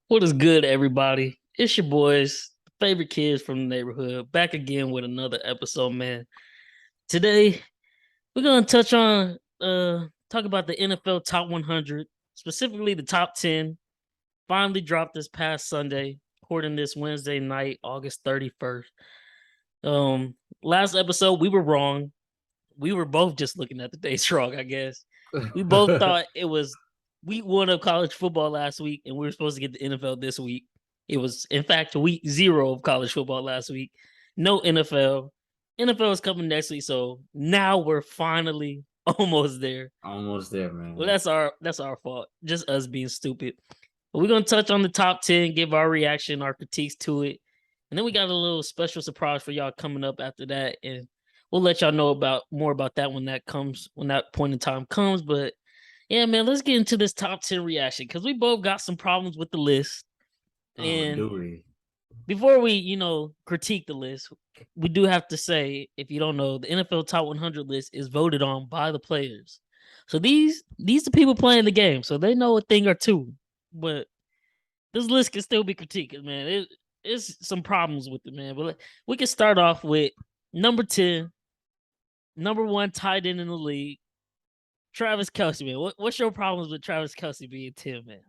What is good, everybody? It's your boys, favorite kids from the neighborhood, back again with another episode, man. Today, we're gonna touch on talk about the NFL top 100, specifically the top 10. Finally dropped this past Sunday, recording this Wednesday night, August 31st. Last episode we were wrong. We were both just looking at the dates wrong, I guess. We both thought it was week 1 of college football last week, and we were supposed to get the NFL this week. It was, in fact, week 0 of college football last week. No NFL. NFL is coming next week, so now we're finally almost there. Almost there, man. Well, that's our fault. Just us being stupid. But we're gonna touch on the top 10, give our reaction, our critiques to it, and then we got a little special surprise for y'all coming up after that, and we'll let y'all know more about that when that point in time comes. But yeah, man, let's get into this top 10 reaction because we both got some problems with the list. And before we, critique the list, we do have to say, if you don't know, the NFL top 100 list is voted on by the players. So these are people playing the game, so they know a thing or two. But this list can still be critiqued, man. It's some problems with it, man. But we can start off with number 10, number 1 tight end in the league, Travis Kelce, man. What's your problems with Travis Kelce being 10, man?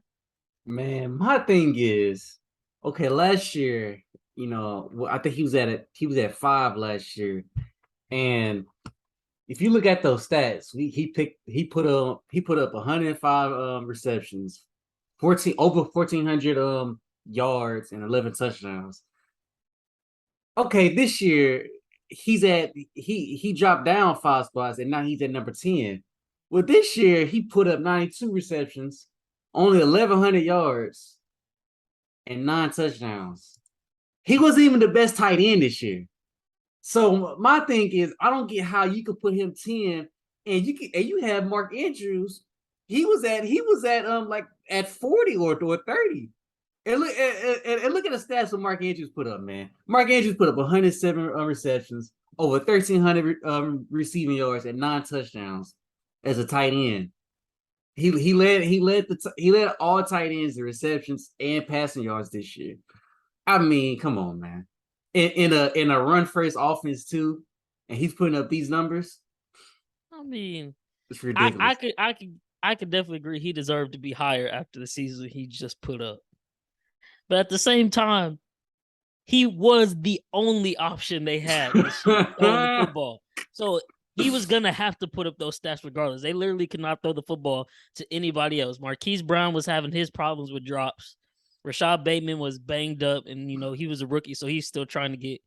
Man, my thing is, okay, last year, I think he was at 5 last year. And if you look at those stats, he put up 105 receptions, over 1,400 yards and 11 touchdowns. Okay, this year he dropped down 5 spots and now he's at number 10. Well, this year he put up 92 receptions, only 1,100 yards, and 9 touchdowns. He wasn't even the best tight end this year. So my thing is, I don't get how you could put him 10 and you have Mark Andrews. He was at 40 or 30. And look at the stats that Mark Andrews put up, man. Mark Andrews put up 107 receptions, over 1,300 receiving yards, and 9 touchdowns as a tight end. He led all tight ends in receptions and passing yards this year. I mean, come on, man. In a run first offense too, and he's putting up these numbers. I mean, it's ridiculous. I could definitely agree he deserved to be higher after the season he just put up. But at the same time, he was the only option they had this year throwing the football. So he was going to have to put up those stats regardless. They literally could not throw the football to anybody else. Marquise Brown was having his problems with drops. Rashad Bateman was banged up, and, he was a rookie, so he's still trying to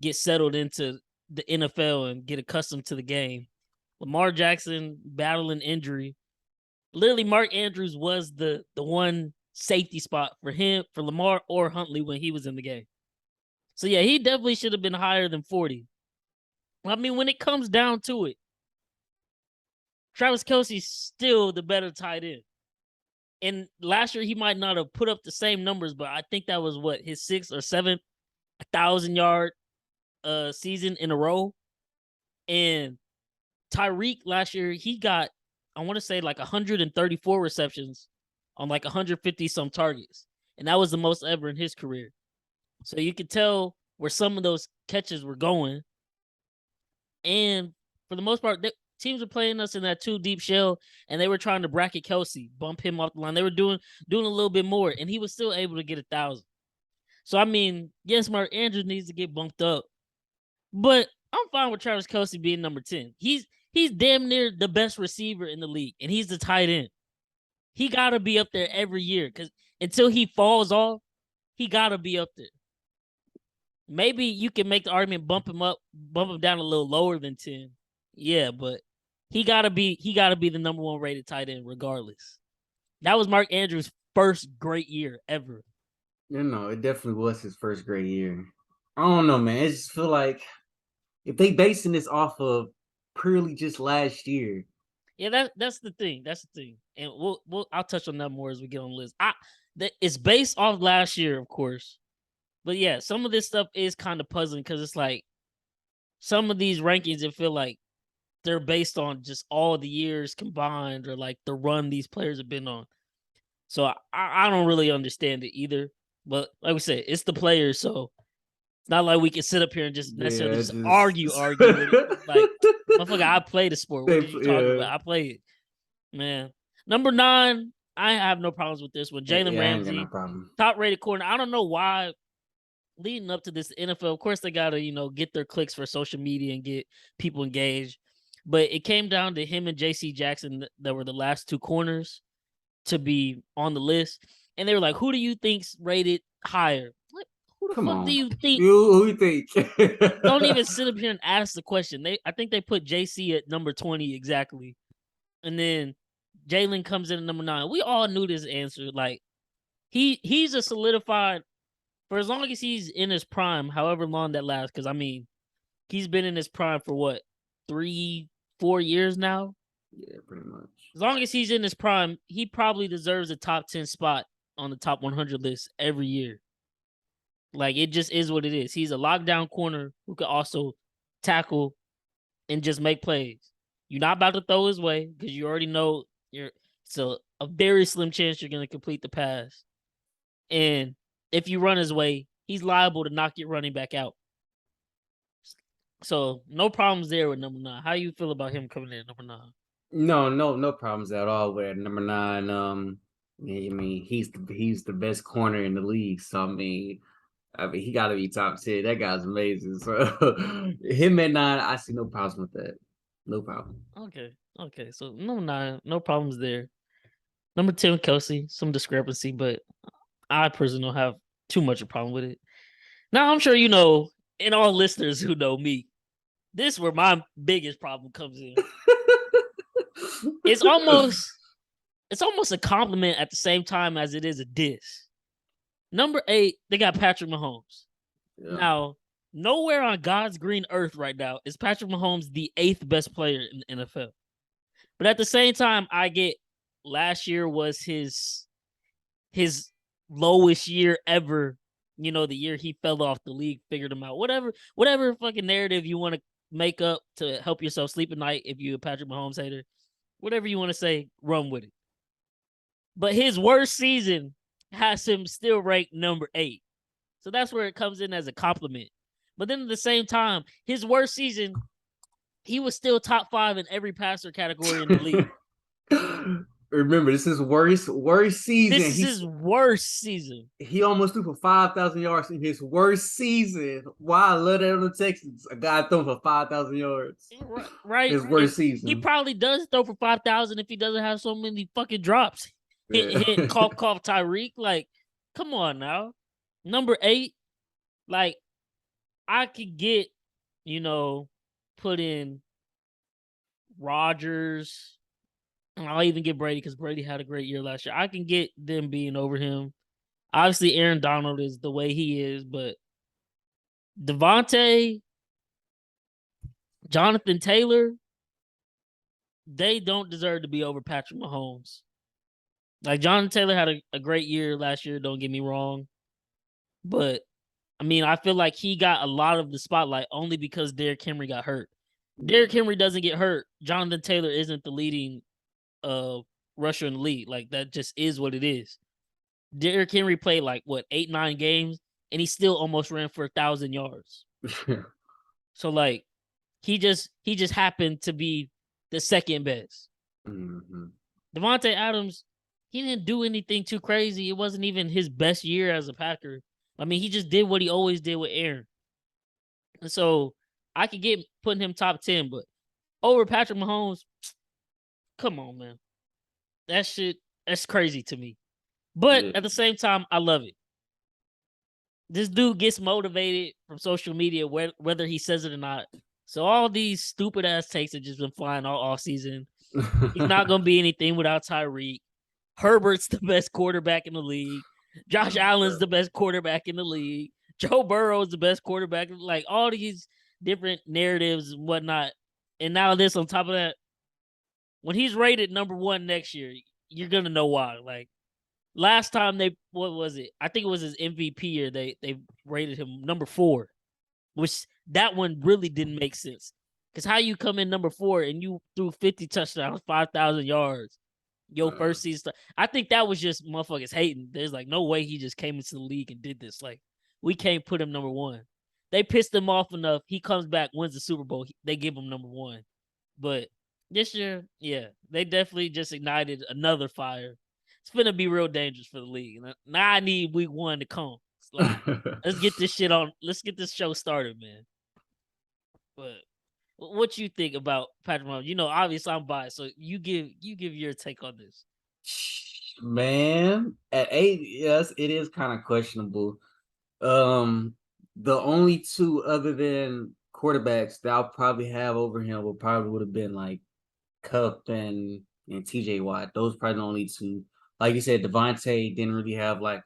get settled into the NFL and get accustomed to the game. Lamar Jackson battling injury. Literally, Mark Andrews was the one safety spot for him, for Lamar or Huntley when he was in the game. So, yeah, he definitely should have been higher than 40. I mean, when it comes down to it, Travis Kelce's still the better tight end. And last year, he might not have put up the same numbers, but I think that was his 6th or 7th 1,000-yard season in a row. And Tyreek last year, he got, I want to say, 134 receptions on 150-some targets. And that was the most ever in his career. So you could tell where some of those catches were going. And for the most part, teams were playing us in that 2 deep shell, and they were trying to bracket Kelce, bump him off the line. They were doing a little bit more, and he was still able to get 1,000. So, I mean, yes, Mark Andrews needs to get bumped up, but I'm fine with Travis Kelce being number 10. He's damn near the best receiver in the league, and he's the tight end. He got to be up there every year because until he falls off, he got to be up there. Maybe you can make the argument bump him down a little lower than 10. Yeah, but he gotta be the number 1 rated tight end regardless. That was Mark Andrews' first great year ever. It definitely was his first great year. I don't know, man. I just feel like if they basing this off of purely just last year. Yeah, that's the thing. That's the thing. And I'll touch on that more as we get on the list. It's based off last year, of course. But yeah, some of this stuff is kind of puzzling because it's like some of these rankings, it feel like they're based on just all the years combined or like the run these players have been on. So I don't really understand it either. But like we said, it's the players, so it's not like we can sit up here and just necessarily just argue with it. Like, motherfucker, I play the sport. What are you talking about? I play it. Man. Number 9, I have no problems with this one. Jaylen Ramsey, I ain't got no problem. top rated corner. I don't know why leading up to this NFL, of course, they got to, get their clicks for social media and get people engaged. But it came down to him and JC Jackson that were the last 2 corners to be on the list. And they were like, who do you think's rated higher? Like, who the fuck do you think? Who you think? Don't even sit up here and ask the question. I think they put JC at number 20 exactly. And then Jaylen comes in at number 9. We all knew this answer. Like, he's a solidified, for as long as he's in his prime, however long that lasts, because I mean, he's been in his prime for what, 3-4 years now? Yeah, pretty much. As long as he's in his prime, he probably deserves a top 10 spot on the top 100 list every year. Like, it just is what it is. He's a lockdown corner who can also tackle and just make plays. You're not about to throw his way because you already know it's a very slim chance you're going to complete the pass. And if you run his way, he's liable to knock your running back out. So no problems there with number 9. How you feel about him coming in at number 9? No problems at all with number 9. I mean, he's the best corner in the league. So I mean, he got to be top 10. That guy's amazing. So him at 9, I see no problems with that. No problem. Okay. So number 9, no problems there. Number 10, Kelce, some discrepancy, but I personally don't have too much of a problem with it. Now, I'm sure and all listeners who know me, this is where my biggest problem comes in. It's almost a compliment at the same time as it is a diss. Number 8, they got Patrick Mahomes. Yeah. Now, nowhere on God's green earth right now is Patrick Mahomes the 8th best player in the NFL. But at the same time, I get last year was his lowest year ever. The year he fell off the league, figured him out. Whatever fucking narrative you want to make up to help yourself sleep at night if you're a Patrick Mahomes hater. Whatever you want to say, run with it. But his worst season has him still ranked number 8. So that's where it comes in as a compliment. But then at the same time, his worst season, he was still top 5 in every passer category in the league. Remember, this is worst season. This is his worst season. He almost threw for 5,000 yards in his worst season. Wow, I love that on the Texans. A guy throwing for 5,000 yards. Right. His worst season. He probably does throw for 5,000 if he doesn't have so many fucking drops. Hit cough Tyreek. Like, come on now. Number 8, like, I could get, put in Rodgers. And I'll even get Brady because Brady had a great year last year. I can get them being over him. Obviously, Aaron Donald is the way he is, but DeVante, Jonathan Taylor, they don't deserve to be over Patrick Mahomes. Like, Jonathan Taylor had a great year last year, don't get me wrong. But, I mean, I feel like he got a lot of the spotlight only because Derrick Henry got hurt. Derrick Henry doesn't get hurt. Jonathan Taylor isn't the leading rusher in the league. Like, that just is what it is. Derrick Henry played 8-9 games, and he still almost ran for 1,000 yards. So like, he just happened to be the second best. Mm-hmm. DeVante Adams, he didn't do anything too crazy. It wasn't even his best year as a Packer. I mean, he just did what he always did with Aaron. And so I could get putting him top 10, but over Patrick Mahomes, come on, man. That's crazy to me. But at the same time, I love it. This dude gets motivated from social media, whether he says it or not. So all these stupid ass takes have just been flying all season. He's not going to be anything without Tyreek. Herbert's the best quarterback in the league. Josh Allen's the best quarterback in the league. Joe Burrow is the best quarterback. Like all these different narratives and whatnot. And now this on top of that, when he's rated number 1 next year, you're gonna know why. Like last time what was it? I think it was his MVP year. They rated him number 4, which that one really didn't make sense. Because how you come in number 4 and you threw 50 touchdowns, 5,000 yards, your first season. I think that was just motherfuckers hating. There's like no way he just came into the league and did this. Like we can't put him number 1. They pissed him off enough. He comes back, wins the Super Bowl. They give him number 1. But this year, yeah, they definitely just ignited another fire. It's gonna be real dangerous for the league. Now I need week 1 to come. Like, let's get this shit on. Let's get this show started, man. But what you think about Patrick Mahomes? You know, obviously I'm biased, so you give your take on this. Man, at 8, yes, it is kind of questionable. The only 2 other than quarterbacks that I'll probably have over him would have been like Cup and TJ Watt. Those probably the only 2. Like you said, DeVante didn't really have like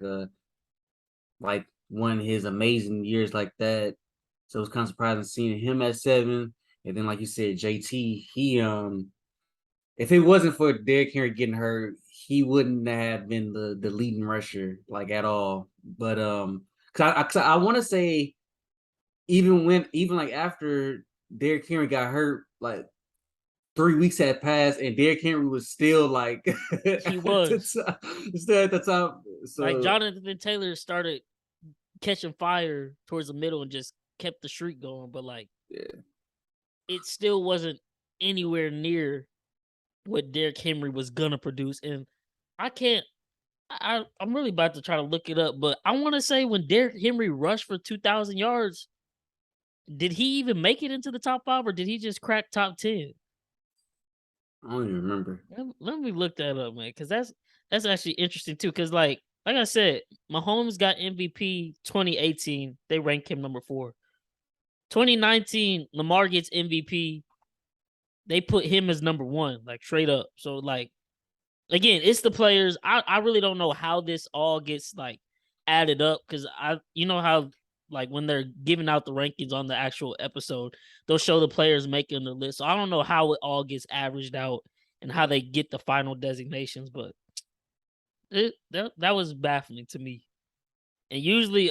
one of his amazing years like that. So it was kind of surprising seeing him at 7. And then, like you said, JT, if it wasn't for Derrick Henry getting hurt, he wouldn't have been the leading rusher like at all. But cause I want to say even like after Derrick Henry got hurt, like 3 weeks had passed and Derrick Henry was still like he was still at the top. So like Jonathan Taylor started catching fire towards the middle and just kept the streak going, but like it still wasn't anywhere near what Derrick Henry was gonna produce. And I'm really about to try to look it up, but I want to say when Derrick Henry rushed for 2,000 yards, did he even make it into the top 5 or did he just crack top 10? I don't even remember. Let me look that up, man, because that's actually interesting too. Because like I said, Mahomes got MVP 2018. They ranked him number 4. 2019, Lamar gets MVP. They put him as number 1, like straight up. So like, again, it's the players. I really don't know how this all gets like added up because you know how like when they're giving out the rankings on the actual episode, they'll show the players making the list. So I don't know how it all gets averaged out and how they get the final designations, but that was baffling to me. And usually,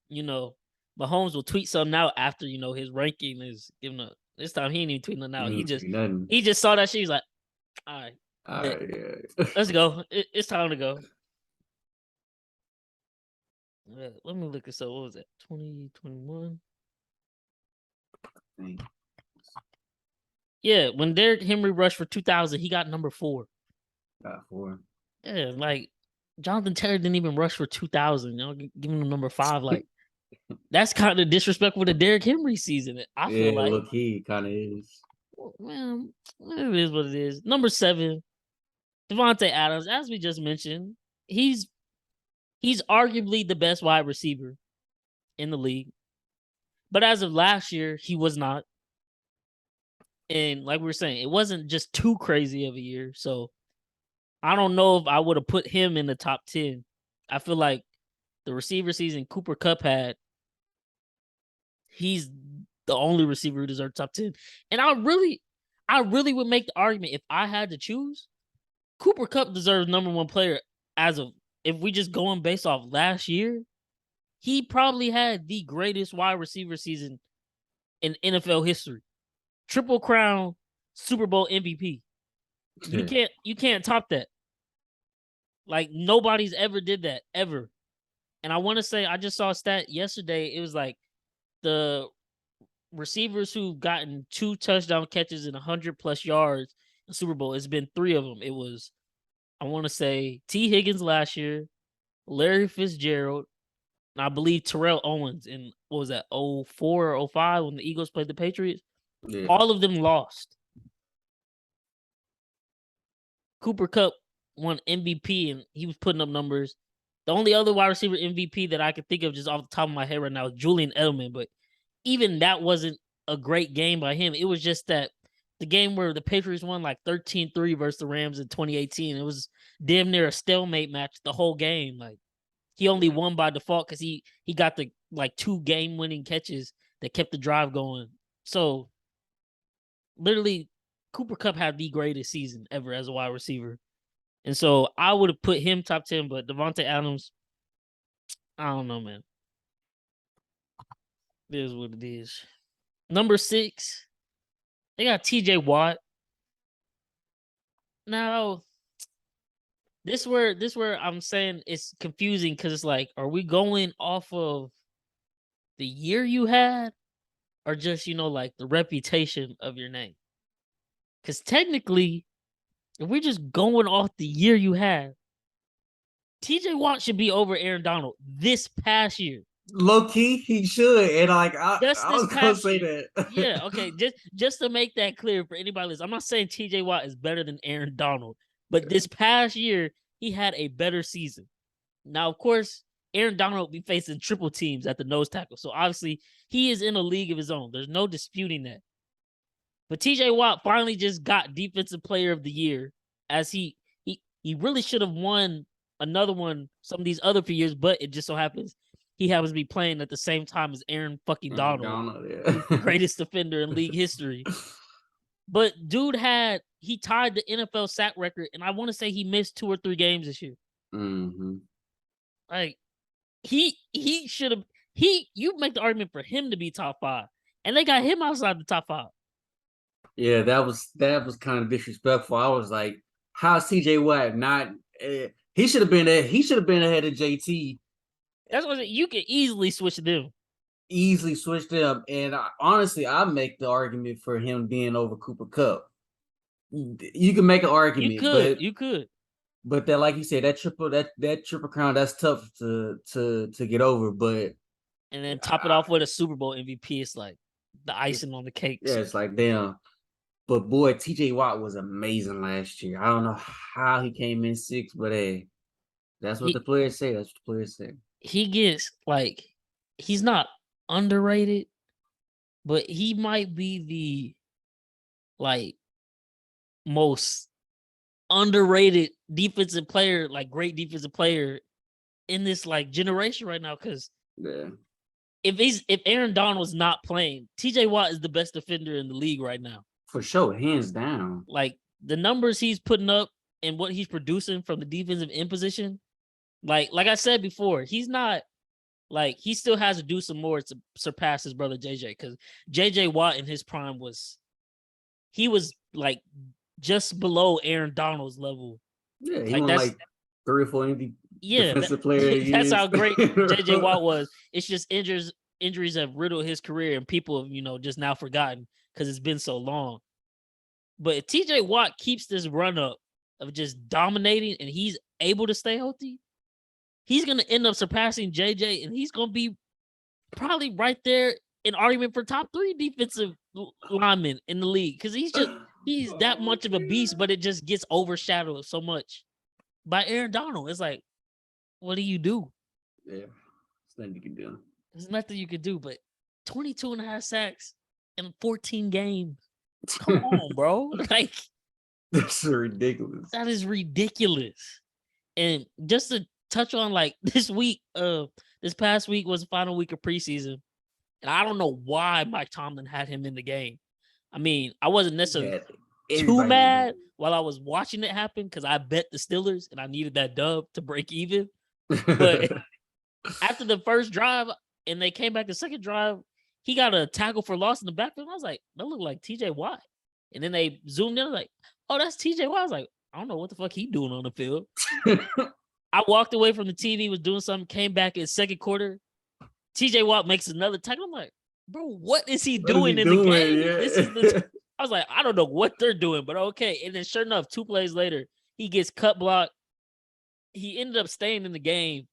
you know, Mahomes will tweet something out after you know his ranking is given up. This time he didn't even tweet nothing out. He just saw that shit. He's like, all right, yeah. let's go. It's time to go. Let me look this up. What was that? 2021. Yeah, when Derrick Henry rushed for 2,000, he got number 4. Got 4. Yeah, like Jonathan Taylor didn't even rush for 2,000. You know, giving him number 5. Like that's kind of disrespectful to Derrick Henry season. I feel like look, he kind of is. Well, it is what it is. Number 7, DeVante Adams. As we just mentioned, he's arguably the best wide receiver in the league. But as of last year, he was not. And like we were saying, it wasn't just too crazy of a year. So I don't know if I would have put him in the top 10. I feel like the receiver season Cooper Kupp had, he's the only receiver who deserves top 10. And I really would make the argument if I had to choose, Cooper Kupp deserves number 1 player as of, if we just going based off last year, he probably had the greatest wide receiver season in NFL history. Triple Crown, Super Bowl MVP. You can't top that. Like nobody's ever did that ever. And I want to say I just saw a stat yesterday. It was like the receivers who've gotten 2 touchdown catches and 100+ yards in Super Bowl. It's been 3 of them. It was, I want to say, T. Higgins last year, Larry Fitzgerald, and I believe Terrell Owens in, what was that, 04 or 05 when the Eagles played the Patriots. Yeah. All of them lost. Cooper Kupp won MVP and he was putting up numbers. The only other wide receiver MVP that I could think of just off the top of my head right now is Julian Edelman, but even that wasn't a great game by him. It was just that the game where the Patriots won like 13-3 versus the Rams in 2018. It was damn near a stalemate match the whole game. Like He only won by default because he got the like 2 game-winning catches that kept the drive going. So literally, Cooper Kupp had the greatest season ever as a wide receiver. And so I would have put him top 10, but DeVante Adams, I don't know, man. It is what it is. Number 6, they got TJ Watt. Now, this where I'm saying it's confusing because it's like, are we going off of the year you had or just, like the reputation of your name? Because technically, if we're just going off the year you had, TJ Watt should be over Aaron Donald this past year. Low key, he should, and like I was gonna say year. that. Yeah, okay. Just to make that clear for anybody listening, I'm not saying TJ Watt is better than Aaron Donald, but this past year he had a better season. Now, of course, Aaron Donald will be facing triple teams at the nose tackle, so obviously he is in a league of his own. There's no disputing that. But TJ Watt finally just got Defensive Player of the Year, as he really should have won another one some of these other few years, but it just so happens he happens to be playing at the same time as Aaron fucking Donald, yeah. the greatest defender in league history. But dude he tied the NFL sack record, and I want to say he missed 2 or 3 games this year. Mm-hmm. Like he should have you make the argument for him to be top 5, and they got him outside the top 5. Yeah, that was kind of disrespectful. I was like, how's TJ Watt not? He should have been there. He should have been ahead of JT. That's what you could easily switch them. And honestly, I make the argument for him being over Cooper Kupp. You can make an argument. You could. But that, like you said, that triple crown, that's tough to get over. But and then top it off with a Super Bowl MVP. It's like the icing on the cake. Yeah, it's like damn. But boy, TJ Watt was amazing last year. I don't know how he came in 6, but hey, that's what the players say. That's what the players say. He gets he's not underrated, but he might be the most underrated defensive player, great defensive player in this generation right now. Because if Aaron Donald's not playing, TJ Watt is the best defender in the league right now. For sure, hands down. The numbers he's putting up and what he's producing from the defensive end position, like I said before, he's not he still has to do some more to surpass his brother JJ, because JJ Watt in his prime was just below Aaron Donald's level. Yeah, he won 3 or 4 MVP defensive player. That's how great JJ Watt was. It's just injuries have riddled his career, and people have just now forgotten because it's been so long. But if TJ Watt keeps this run up of just dominating and he's able to stay healthy, he's going to end up surpassing JJ, and he's going to be probably right there in argument for top 3 defensive linemen in the league, because he's that much of a beast, but it just gets overshadowed so much by Aaron Donald. It's like, what do you do? Yeah, there's nothing you can do. There's nothing you can do, but 22.5 sacks in 14 games. Come on, bro. That's ridiculous. That is ridiculous. And just to touch on this past week was the final week of preseason. And I don't know why Mike Tomlin had him in the game. I mean, I wasn't necessarily too mad while I was watching it happen, because I bet the Steelers and I needed that dub to break even. But after the first drive and they came back the second drive, he got a tackle for loss in the backfield. I was like, that looked like TJ Watt. And then they zoomed in, like, oh, that's TJ Watt. I was like, I don't know what the fuck he doing on the field. I walked away from the TV, was doing something, came back in second quarter. TJ Watt makes another tackle. I'm like, bro, what is he doing in the game? Yeah. This is I was like, I don't know what they're doing, but okay. And then sure enough, 2 plays later, he gets cut blocked. He ended up staying in the game,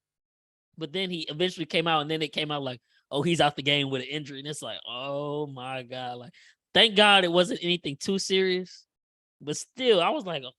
but then he eventually came out, and then it came out like, oh, he's out the game with an injury. And it's like, oh my God. Thank God it wasn't anything too serious. But still, I was like, what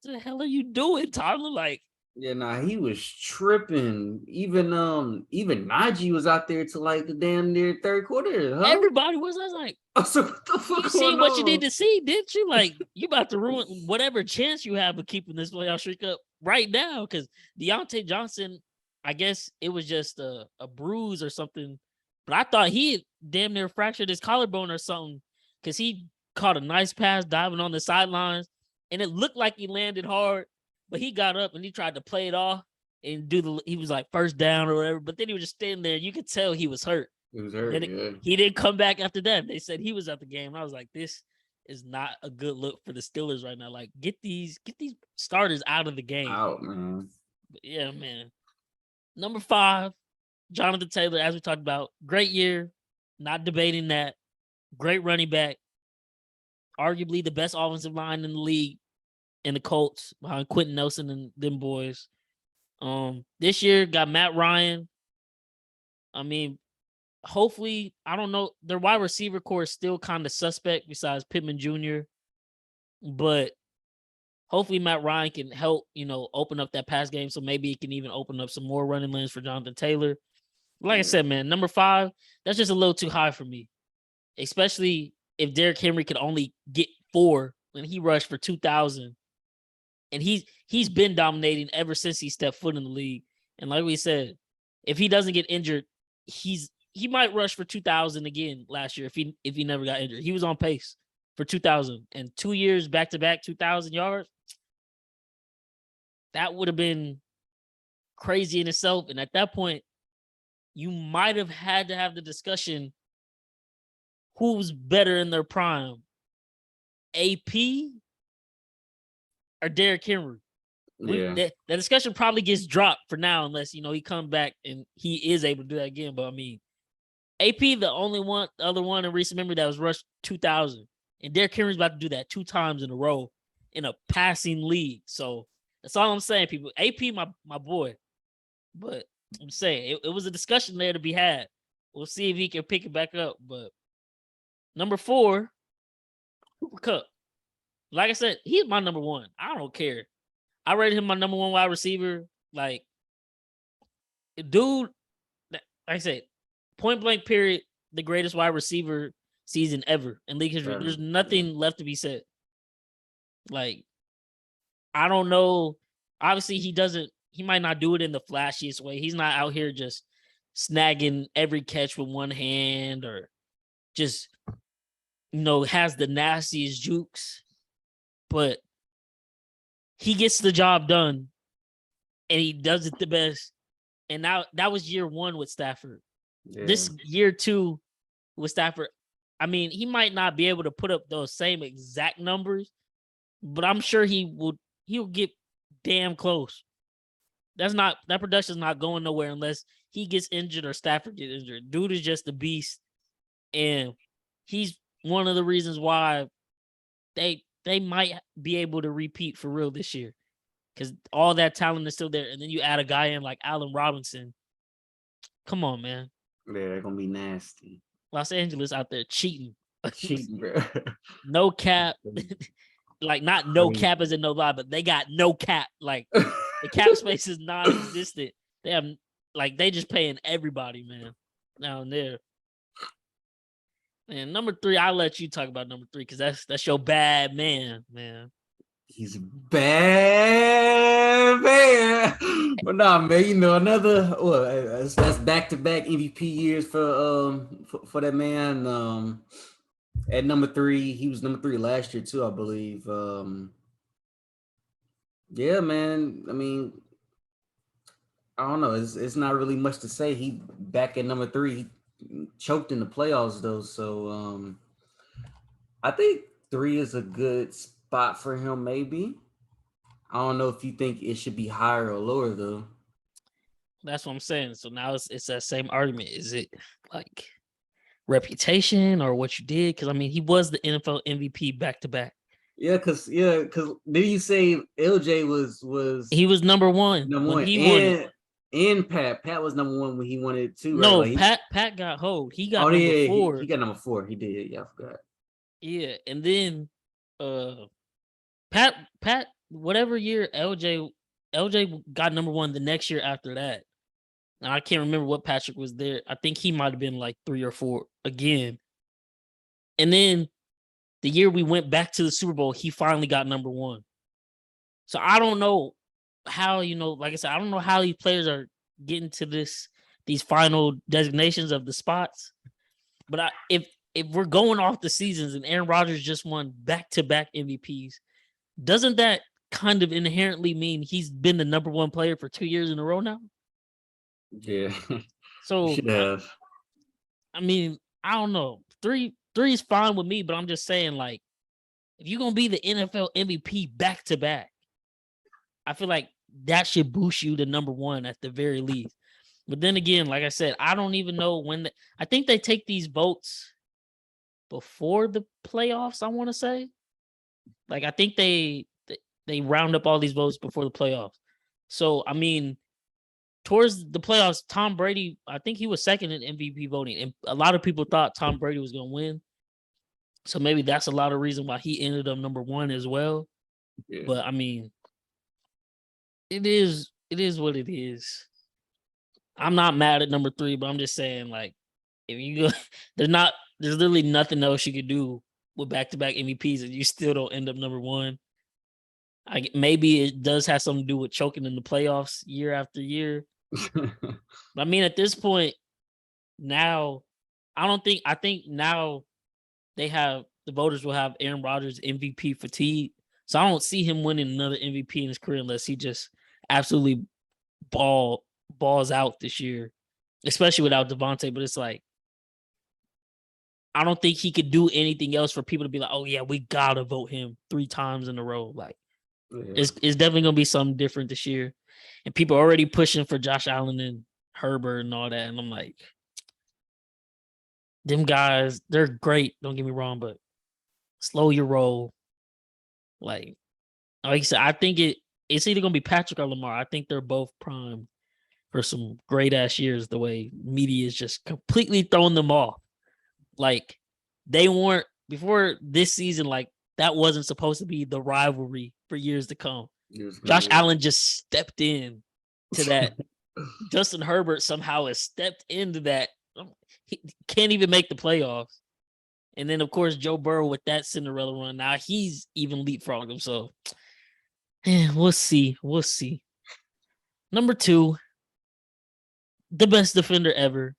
the hell are you doing, Tyler? Yeah, nah, he was tripping. Even Najee was out there to the damn near third quarter. Huh? Everybody was. I was like, so what the fuck? You seen what you need to see, didn't you? You about to ruin whatever chance you have of keeping this playoff streak up right now, because Deontay Johnson, I guess it was just a bruise or something. But I thought he had damn near fractured his collarbone or something because he caught a nice pass diving on the sidelines, and it looked like he landed hard, but he got up and he tried to play it off and he was like first down or whatever. But then he was just standing there. You could tell he was hurt. He was hurt. He didn't come back after that. They said he was at the game. I was like, this is not a good look for the Steelers right now. Like, get these starters out of the game. Out, man. But yeah, man. Number 5, Jonathan Taylor, as we talked about, great year. Not debating that. Great running back. Arguably the best offensive line in the league in the Colts behind Quentin Nelson and them boys. This year got Matt Ryan. I mean, hopefully, I don't know. Their wide receiver core is still kind of suspect besides Pittman Jr. But hopefully Matt Ryan can help, open up that pass game. So maybe it can even open up some more running lanes for Jonathan Taylor. Like I said, man, number 5, that's just a little too high for me. Especially if Derrick Henry could only get 4 when he rushed for 2,000. And he's been dominating ever since he stepped foot in the league. And like we said, if he doesn't get injured, he might rush for 2,000 again last year if he never got injured. He was on pace for 2,000 and 2 years back-to-back 2,000 yards. That would have been crazy in itself. And at that point, you might have had to have the discussion who's better in their prime, AP or Derrick Henry. Yeah. That discussion probably gets dropped for now unless, he comes back and he is able to do that again. But, I mean, AP, the other one in recent memory that was rushed 2,000. And Derrick Henry's about to do that 2 times in a row in a passing league. So that's all I'm saying, people. AP, my boy. But I'm saying it was a discussion there to be had. We'll see if he can pick it back up. But number 4, Cooper Kupp. Like I said, he's my number 1. I don't care. I rated him my number 1 wide receiver. Like, dude, like I said, point blank period, the greatest wide receiver season ever in league history. There's nothing left to be said. Like, I don't know. Obviously, he might not do it in the flashiest way. He's not out here just snagging every catch with one hand or just, has the nastiest jukes. But he gets the job done and he does it the best. And now that was year 1 with Stafford. Yeah. This year 2 with Stafford, I mean, he might not be able to put up those same exact numbers, but I'm sure he'll get damn close. That production's not going nowhere unless he gets injured or Stafford gets injured. Dude is just a beast. And he's one of the reasons why they might be able to repeat for real this year. Because all that talent is still there. And then you add a guy in like Allen Robinson. Come on, man. Yeah, they're going to be nasty. Los Angeles out there cheating. Cheating, bro. No cap. Like, not no cap as in no lie, but they got no cap. Like, the cap space is non-existent. They just paying everybody, man, down there. And number 3, I'll let you talk about number 3 because that's your bad man. He's bad, man. But nah, man, another that's back-to-back MVP years for that man. At number 3, he was number 3 last year too, I believe. Yeah, man. I mean, I don't know. It's not really much to say. He back at number 3. He choked in the playoffs though, so I think 3 is a good spot for him. Maybe. I don't know if you think it should be higher or lower though. That's what I'm saying. So now it's that same argument. Is it like reputation or what you did? Because I mean, he was the NFL MVP back to back. Yeah, because did you say LJ was he was number 1 when he won it. And Pat was number 1 when he won it too. No, right? Pat got hold. He got number 4. He got number 4. He did. Yeah, I forgot. Yeah, and then Pat whatever year LJ got number 1 the next year after that. Now I can't remember what Patrick was there. I think he might have been like 3 or 4 again. And then the year we went back to the Super Bowl, he finally got number 1. So I don't know how, like I said, I don't know how these players are getting to these final designations of the spots. But if we're going off the seasons and Aaron Rodgers just won back-to-back MVPs, doesn't that kind of inherently mean he's been the number one player for 2 years in a row now? Yeah. So should have. I mean, I don't know. Three is fine with me, but I'm just saying, like, if you're gonna be the NFL MVP back to back, I feel like that should boost you to number one at the very least. But then again, like I said, I don't even know when. I think they take these votes before the playoffs. I want to say, like, I think they round up all these votes before the playoffs. So I mean, towards the playoffs, Tom Brady, I think he was second in MVP voting, and a lot of people thought Tom Brady was going to win. So maybe that's a lot of reason why he ended up number one as well. Yeah. But I mean, it is what it is. I'm not mad at number 3, but I'm just saying, like, if you go, there's literally nothing else you could do with back-to-back MVPs, and you still don't end up number one. Maybe it does have something to do with choking in the playoffs year after year. I mean, at this point, now, I think now the voters will have Aaron Rodgers MVP fatigue. So I don't see him winning another MVP in his career unless he just absolutely balls out this year, especially without DeVante. But it's like, I don't think he could do anything else for people to be like, oh yeah, we gotta vote him 3 times in a row. Like, it's definitely gonna be something different this year. And people are already pushing for Josh Allen and Herbert and all that. And I'm like, them guys, they're great. Don't get me wrong, but slow your roll. Like I said, I think it's either gonna be Patrick or Lamar. I think they're both primed for some great ass years. The way media is just completely throwing them off. Like, they weren't before this season. Like, that wasn't supposed to be the rivalry for years to come. Josh Allen just stepped in to that. Justin Herbert somehow has stepped into that. He can't even make the playoffs. And then, of course, Joe Burrow with that Cinderella run. Now he's even leapfrogged him. So, we'll see. We'll see. Number 2, the best defender ever.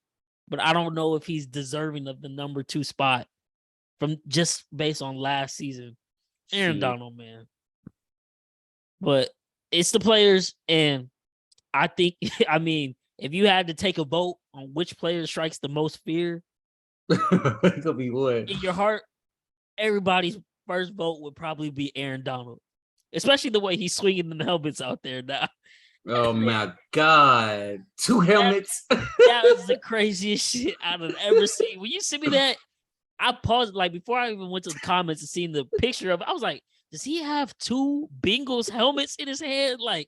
But I don't know if he's deserving of the number 2 spot from just based on last season. Aaron Donald, man. But it's the players, and I think, I mean, if you had to take a vote on which player strikes the most fear, it's gonna be one in your heart, everybody's first vote would probably be Aaron Donald, especially the way he's swinging the helmets out there now. Oh my God, 2 helmets. That was the craziest shit I've ever seen. When you sent me that, I paused, like, before I even went to the comments and seen the picture of it. I was like, does he have 2 Bengals helmets in his head? Like,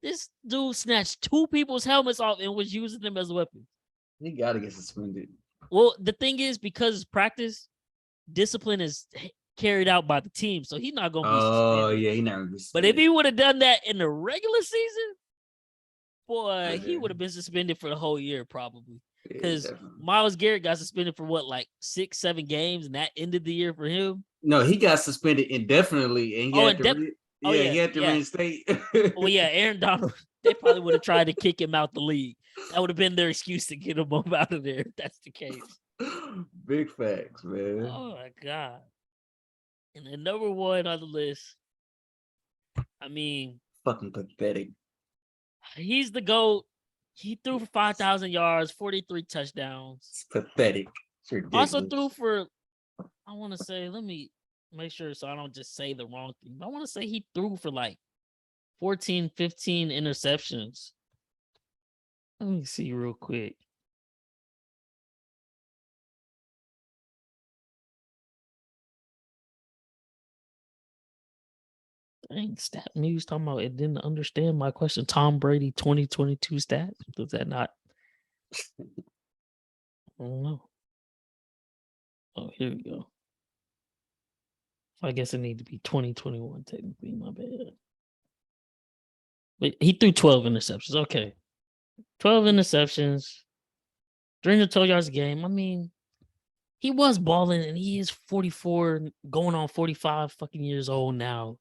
this dude snatched 2 people's helmets off and was using them as weapons. He gotta get suspended. Well, the thing is, because it's practice, discipline is carried out by the team, so he's not gonna be suspended. Oh yeah, he's not gonna be suspended. But if he would have done that in the regular season, boy, he would have been suspended for the whole year probably. Because Myles Garrett got suspended for what, like 6-7 games, and that ended the year for him. No, he got suspended indefinitely, and he had to reinstate. Well, yeah, Aaron Donald, they probably would have tried to kick him out the league. That would have been their excuse to get him up out of there if that's the case. Big facts, man. Oh my God. And then number 1 on the list, I mean, fucking pathetic. He's the GOAT. He threw for 5,000 yards, 43 touchdowns. It's pathetic. It's also threw for, I want to say, let me make sure so I don't just say the wrong thing. I want to say he threw for like 14, 15 interceptions. Let me see real quick. Dang, Stat News talking about it didn't understand my question. Tom Brady 2022 stats. Does that not? I don't know. Oh, here we go. I guess it need to be 2021 technically. My bad. But he threw 12 interceptions. Okay. 12 interceptions. 312 yards a game. I mean, he was balling, and he is 44, going on 45 fucking years old now.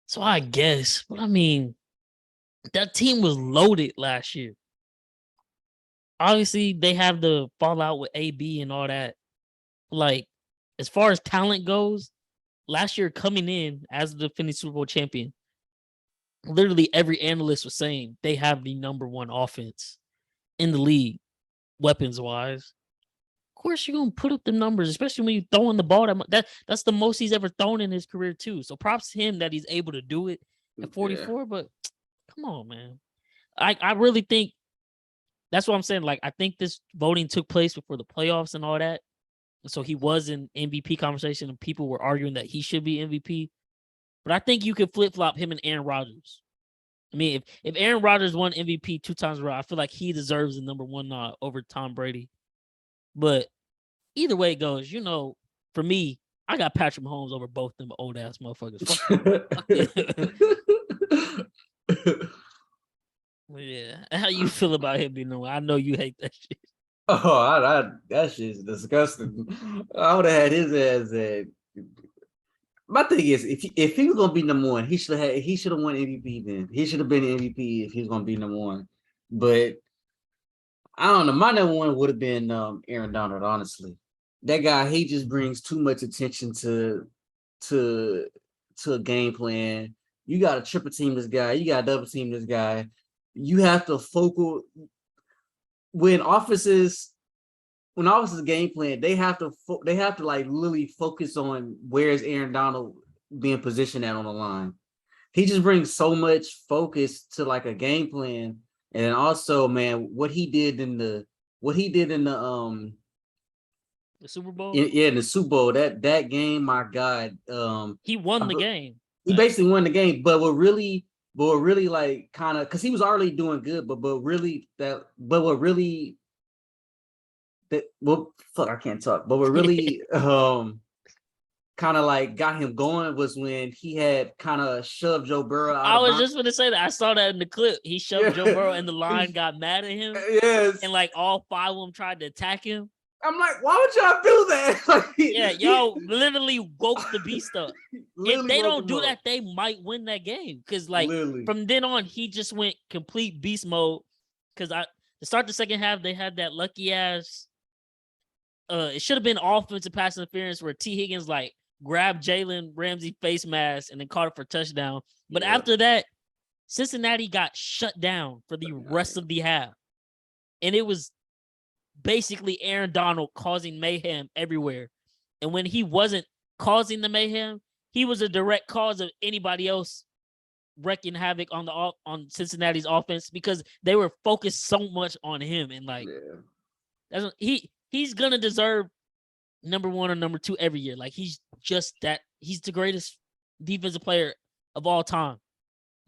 So I guess, but I mean, that team was loaded last year. Obviously, they have the fallout with AB and all that. Like, as far as talent goes, last year coming in as the defending Super Bowl champion, literally every analyst was saying they have the number one offense in the league, weapons wise. Of course, you're gonna put up the numbers, especially when you're throwing the ball. That's the most he's ever thrown in his career too. So props to him that he's able to do it at 44. Yeah. But come on, man. I really think that's what I'm saying. Like, I think this voting took place before the playoffs and all that. So he was in MVP conversation, and people were arguing that he should be MVP. But I think you could flip flop him and Aaron Rodgers. I mean, if Aaron Rodgers won MVP 2 times in a row, I feel like he deserves the number one nod over Tom Brady. But either way it goes, for me, I got Patrick Mahomes over both them old ass motherfuckers. Yeah. How you feel about him being the one? I know you hate that shit. Oh, that shit's disgusting. I would have had his ass at. My thing is, if he was gonna be number one, he should have won MVP. Then he should have been MVP if he was gonna be number one. But I don't know. My number one would have been Aaron Donald. Honestly, that guy, he just brings too much attention to a game plan. You got to triple team this guy. You got to double team this guy. You have to focus when offenses game plan. They have to like literally focus on where's Aaron Donald being positioned at on the line. He just brings so much focus to like a game plan, and also, man, what he did in the Super Bowl. In the Super Bowl, that game, my God, he won the game. He basically won the game, but what really like kind of, because he was already doing good, but what really I can't talk. But what really kind of like got him going was when he had kind of shoved Joe Burrow out. I was just going to say that. I saw that in the clip. He shoved Joe Burrow and the line got mad at him. Yes. And like all 5 of them tried to attack him. I'm like, why would y'all do that? Yeah, y'all literally woke the beast up. If they don't do that, they might win that game. Because from then on, he just went complete beast mode. Because to start the second half, they had that lucky ass. It should have been offensive pass interference where T. Higgins grabbed Jaylen Ramsey face mask and then caught it for a touchdown. But after that, Cincinnati got shut down for the rest of the half. And it was basically Aaron Donald causing mayhem everywhere. And when he wasn't causing the mayhem, he was a direct cause of anybody else wreaking havoc on Cincinnati's offense because they were focused so much on him. And he's gonna deserve number 1 or number 2 every year. Like, he's just that. He's the greatest defensive player of all time.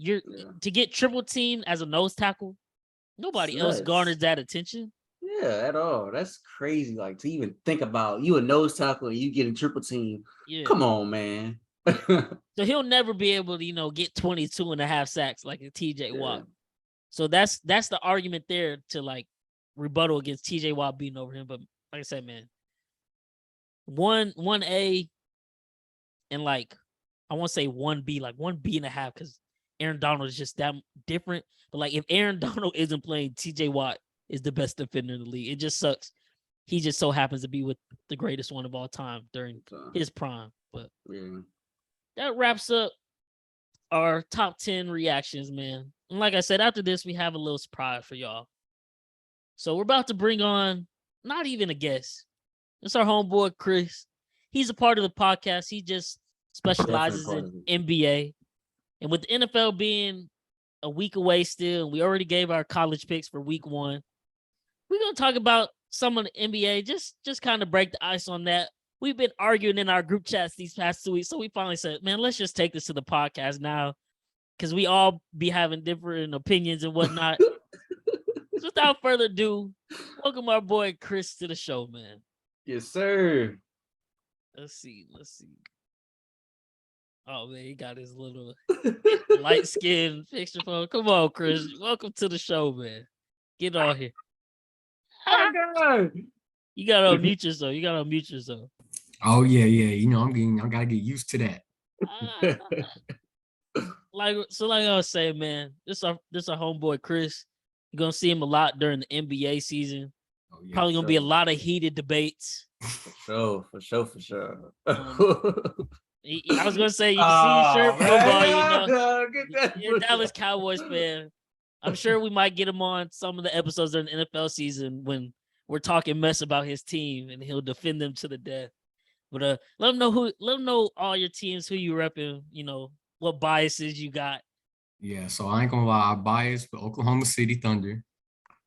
To get triple teamed as a nose tackle, nobody else garners that attention. Yeah, at all. That's crazy. Like, to even think about you a nose tackle and you getting triple team. Yeah. Come on, man. So he'll never be able to, get 22.5 sacks like a TJ Watt. So that's the argument there to rebuttal against TJ Watt beating over him. But like I said, man, 1A and I want to say 1B, 1B.5, because Aaron Donald is just that different. But if Aaron Donald isn't playing, TJ Watt is the best defender in the league. It just sucks. He just so happens to be with the greatest one of all time during his prime. But that wraps up our top 10 reactions, man. And like I said, after this, we have a little surprise for y'all. So we're about to bring on not even a guest. It's our homeboy, Chris. He's a part of the podcast. He just specializes in NBA. And with the NFL being a week away still, and we already gave our college picks for week 1, we're going to talk about some of the NBA, just kind of break the ice on that. We've been arguing in our group chats these past 2 weeks, so we finally said, man, let's just take this to the podcast now, because we all be having different opinions and whatnot. So without further ado, welcome our boy Chris to the show, man. Yes, sir. Let's see. Oh, man, he got his little light-skinned picture phone. Come on, Chris. Welcome to the show, man. Get on here. Oh, God. You gotta unmute yourself. Oh, yeah. I gotta get used to that. like I was saying, man, this our homeboy Chris. You're gonna see him a lot during the NBA season. Oh, yeah, Probably gonna be a sure. lot of heated debates. For sure. I was gonna say you can see his Oh shirt football. You man, know, get that you're a push Dallas up. Cowboys fan. I'm sure we might get him on some of the episodes during the NFL season when we're talking mess about his team and he'll defend them to the death. But let him know all your teams, who you repping, you know, what biases you got. Yeah, so I ain't gonna lie, I bias with Oklahoma City Thunder.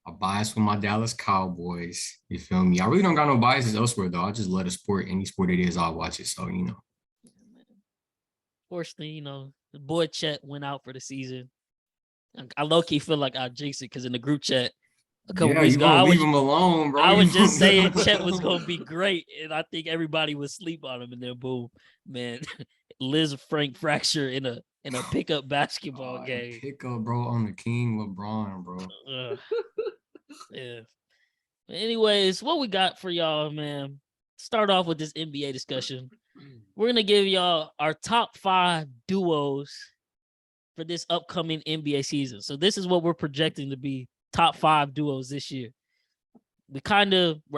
I bias with my Dallas Cowboys. You feel me? I really don't got no biases elsewhere though. I just love the sport. Any sport it is, I'll watch it. So Fortunately, you know, the boy Chet went out for the season. I low key feel like I jinxed it because in the group chat a couple yeah, weeks you ago, gonna leave him alone, bro. I was You just gonna leave saying him Chet was alone. gonna be great, and I think everybody would sleep on him, and then boom, man, Liz Frank fracture in a pickup basketball game. Pick up, bro, on the King LeBron, bro. Yeah. Anyways, what we got for y'all, man? Start off with this NBA discussion. We're gonna give y'all our top 5 duos for this upcoming NBA season. So this is what we're projecting to be top 5 duos this year. We're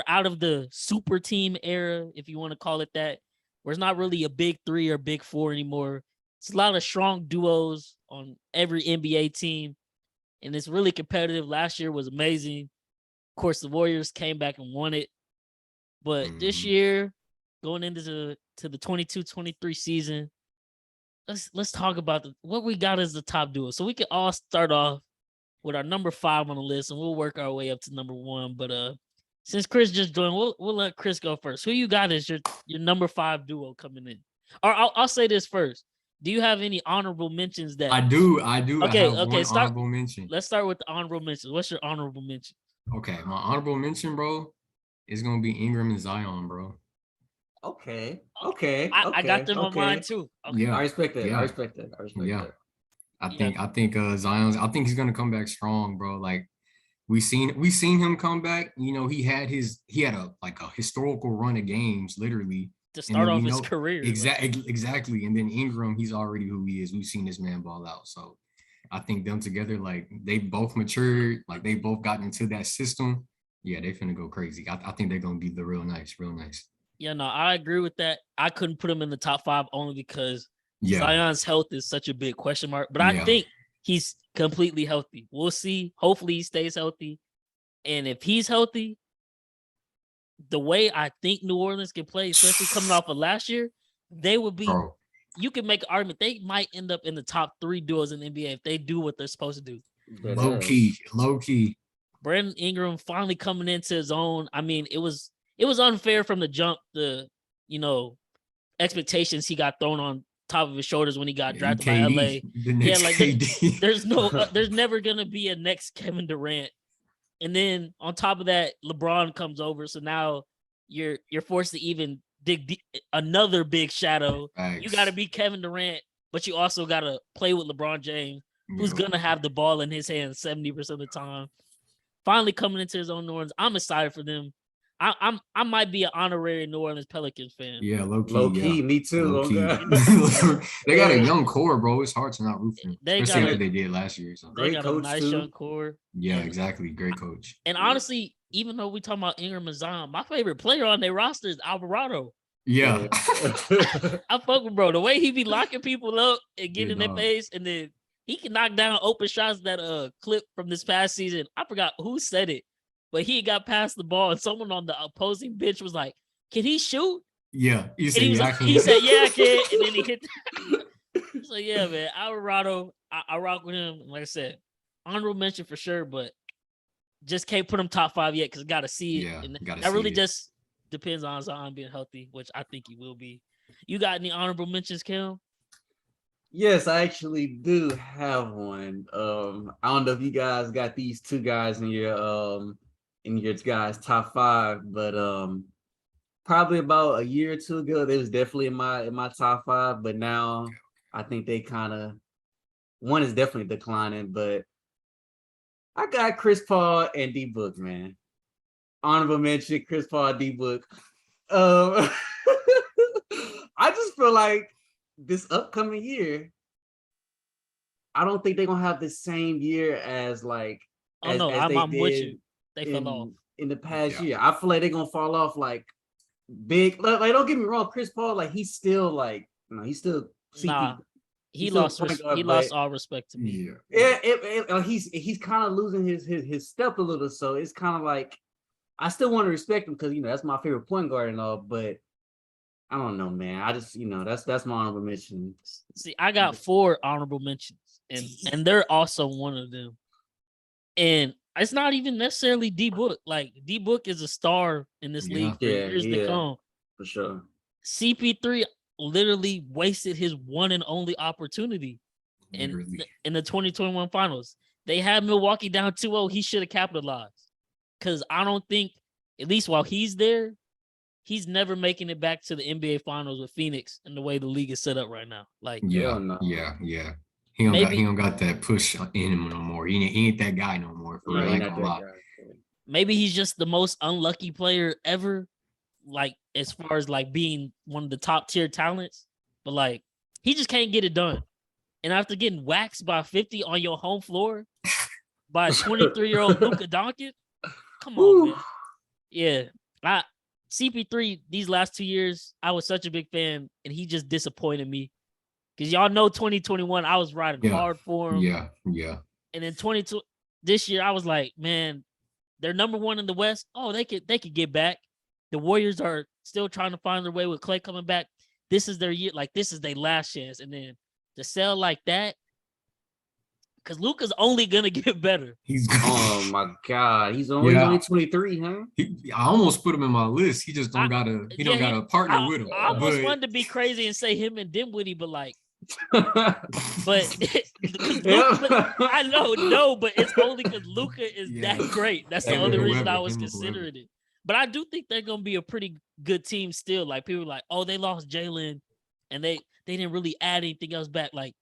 out of the super team era, if you want to call it that, where it's not really a big 3 or big 4 anymore. It's a lot of strong duos on every NBA team, and it's really competitive. Last year was amazing. Of course, the Warriors came back and won it. But this year, going into the 22-23 season, let's talk about what we got as the top duo. So we can all start off with our number 5 on the list, and we'll work our way up to number 1. But since Chris just joined, we'll let Chris go first. Who you got as your number 5 duo coming in? Or I'll say this first. Do you have any honorable mentions that I do. Okay, I have one honorable mention. Let's start with the honorable mentions. What's your honorable mention? Okay, my honorable mention, bro, is gonna be Ingram and Zion, bro. Okay. I got them on mine too. Okay. Yeah, I respect that. yeah, I respect that. yeah. I Yeah. think Zion's. I think he's gonna come back strong, bro. Like we seen him come back. You know, he had a historical run of games, literally. To And start then off we his know career. exactly. And then Ingram, he's already who he is. We've seen this man ball out. So I think them together, like they both matured, like they both gotten into that system. Yeah, they finna go crazy. I think they're gonna be the real nice. Yeah, no, I agree with that. I couldn't put him in the top 5 only because Yeah, Zion's health is such a big question mark. But I yeah. think he's completely healthy. We'll see. Hopefully he stays healthy. And if he's healthy, the way I think New Orleans can play, especially coming off of last year, they would be. Bro. You can make an argument they might end up in the top 3 duos in the NBA if they do what they're supposed to do. Low key. Brandon Ingram finally coming into his own. I mean, it was unfair from the jump. The expectations he got thrown on top of his shoulders when he got drafted by LA. The next KD. There's never gonna be a next Kevin Durant. And then on top of that, LeBron comes over. So now you're forced to even dig another big shadow. Nice. You got to be Kevin Durant, but you also got to play with LeBron James, who's gonna have the ball in his hands 70% of the time. Finally coming into his own New Orleans. I'm excited for them. I might be an honorary New Orleans Pelicans fan. Yeah, low Key, me too. Low key. Oh, They got a young core, bro. It's hard to not root for them, especially after they did last year. So. They got a nice young core. Yeah, exactly. Great coach. And honestly, even though we talking about Ingram and Zion, my favorite player on their roster is Alvarado. Yeah. I fuck with bro. The way he be locking people up and getting in their face, and then he can knock down open shots. That clip from this past season, I forgot who said it, but he got past the ball, and someone on the opposing bench was like, "Can he shoot?" Yeah, he said, "Yeah, I can." And then he hit. So yeah, man, Alvarado, I rock with him. Like I said, honorable mention for sure, but just can't put him top 5 yet because got to see it. Yeah, and that really just depends on Zion being healthy, which I think he will be. You got any honorable mentions, Kim? Yes, I actually do have one. I don't know if you guys got these 2 guys in your guys' top 5, but probably about a year or 2 ago, they was definitely in my top 5. But now I think they kind of one is definitely declining. But I got Chris Paul and DBook, man. Honorable mention, Chris Paul, DBook. I just feel like this upcoming year, I don't think they're gonna have the same year as like as they I'm with did you. They fell off in the past year. I feel like they're gonna fall off like big. Like don't get me wrong, Chris Paul, like he's still like he's still Nah, he still lost he lost all respect to me. He's kind of losing his step a little. So it's kind of like I still want to respect him because that's my favorite point guard and all, but I don't know, man. I just that's my honorable mention. See, I got 4 honorable mentions, and they're also one of them. And it's not even necessarily DBook. Like DBook is a star in this league for years to come. For sure. CP3 literally wasted his one and only opportunity in the 2021 finals. They had Milwaukee down 2-0. He should have capitalized. Because I don't think, at least while he's there, he's never making it back to the NBA finals with Phoenix and the way the league is set up right now. Like yeah. He don't got that push in him no more. He ain't that guy no more. For real. Maybe he's just the most unlucky player ever, like as far as like being one of the top tier talents. But like he just can't get it done. And after getting waxed by 50 on your home floor by 23-year-old Luka Doncic, come on, man. Yeah, CP3 these last 2 years, I was such a big fan, and he just disappointed me. Because y'all know 2021, I was riding hard for him. Yeah. And then this year, I was like, man, they're number 1 in the West. Oh, they could get back. The Warriors are still trying to find their way with Klay coming back. This is their year. Like, this is their last chance. And then to sell like that, because Luka's only gonna get better. Oh my God, he's only 23, huh? I almost put him in my list. He just don't got a partner with him. I almost wanted to be crazy and say him and Dinwiddie, but like, but I know, but it's only because Luka is that great. That's the only reason I was considering it. But I do think they're gonna be a pretty good team still. Like people are like, oh, they lost Jaylen, and they didn't really add anything else back. Like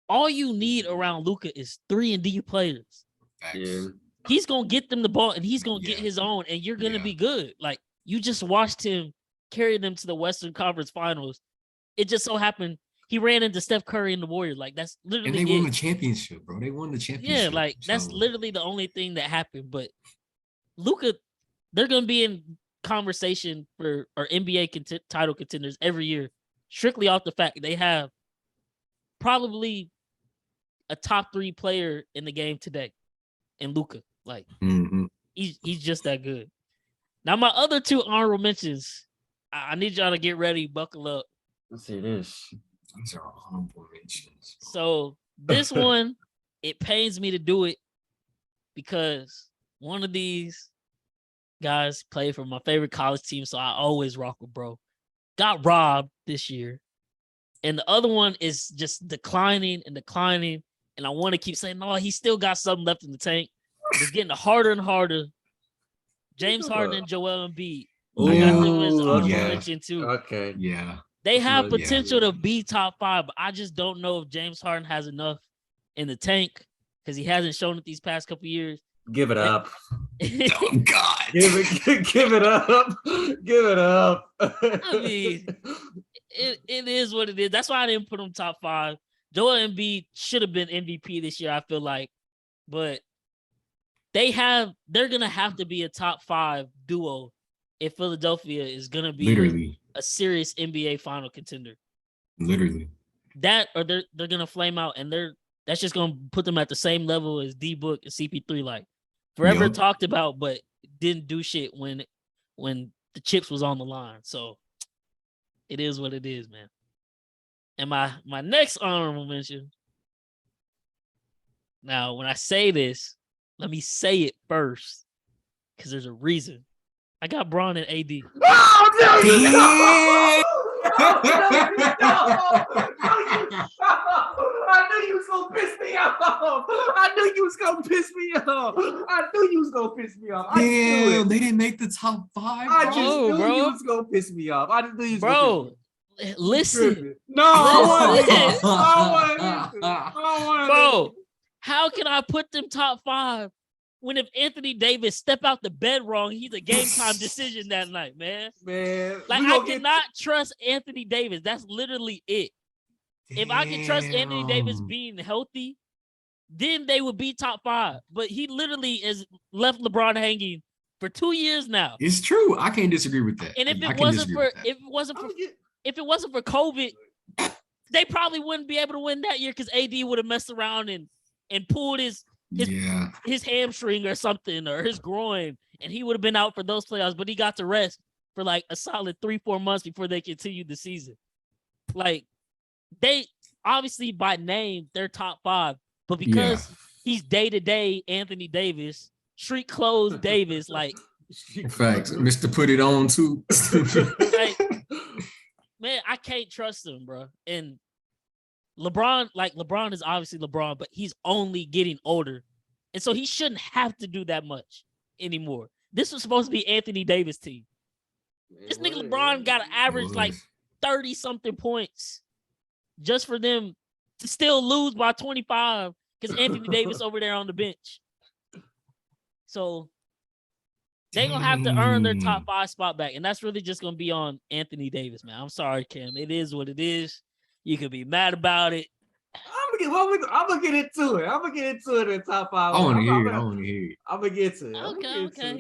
all you need around Luka is 3-and-D players. Yeah. He's gonna get them the ball, and he's gonna get his own, and you're gonna be good. Like you just watched him carry them to the Western Conference Finals. It just so happened he ran into Steph Curry and the Warriors. Like that's literally and they won the championship, bro. They won the championship. Yeah, like that's literally the only thing that happened. But Luka, they're gonna be in conversation for NBA title contenders every year, strictly off the fact they have probably a top 3 player in the game today, in Luka. Like he's just that good. Now my other 2 honorable mentions, I need y'all to get ready, buckle up. Let's see this. These are honorable mentions. So this one, it pains me to do it because one of these guys played for my favorite college team, so I always rock with bro. Got robbed this year. And the other one is just declining, and I want to keep saying, no, he still got something left in the tank. It's getting harder and harder. James Harden and Joel Embiid. I got them as honorable mention too. Okay. Yeah. They have potential to be top 5, but I just don't know if James Harden has enough in the tank because he hasn't shown it these past couple years. Give it up. Oh God. Give it up. Give it up. I mean, it is what it is. That's why I didn't put him top 5. Joel Embiid should have been MVP this year, I feel like. But they're gonna have to be a top 5 duo if Philadelphia is gonna be literally a serious NBA final contender. Literally. That or they're gonna flame out, and that's just gonna put them at the same level as DBook and CP3. Like forever talked about, but didn't do shit when the chips was on the line. So it is what it is, man. And my next honorable mention. Now, when I say this, let me say it first, because there's a reason. I got Braun and AD. Oh, no! I knew you was gonna piss me off. I knew you was gonna piss me off. Damn, they didn't make the top 5. I just knew you was gonna piss me off. I just knew you was gonna piss me off. Listen. No, I want to. Bro, how can I put them top 5 when if Anthony Davis step out the bed wrong, he's a game time decision that night, man? Man, like I cannot trust Anthony Davis. That's literally it. Damn. If I can trust Anthony Davis being healthy then they would be top 5. But he literally has left LeBron hanging for 2 years now. It's true. I can't disagree with that. And if I it can wasn't disagree for with that. if it wasn't for COVID, they probably wouldn't be able to win that year because AD would have messed around and pulled his hamstring or something or his groin, and he would have been out for those playoffs. But he got to rest for like a solid 3-4 months before they continued the season. Like they obviously by name they're top 5, but because he's day-to-day Anthony Davis, street clothes Davis, like facts. Mr. Put It On too. like, man, I can't trust him, bro. And LeBron is obviously LeBron, but he's only getting older. And so he shouldn't have to do that much anymore. This was supposed to be Anthony Davis' team. This nigga LeBron got to average like 30-something points just for them to still lose by 25 because Anthony Davis over there on the bench. So they're going to have to earn their top 5 spot back. And that's really just going to be on Anthony Davis, man. I'm sorry, Cam. It is what it is. You could be mad about it. I'm gonna get into it. I'm gonna get into it in top 5. I want to hear it. I'm gonna get to it.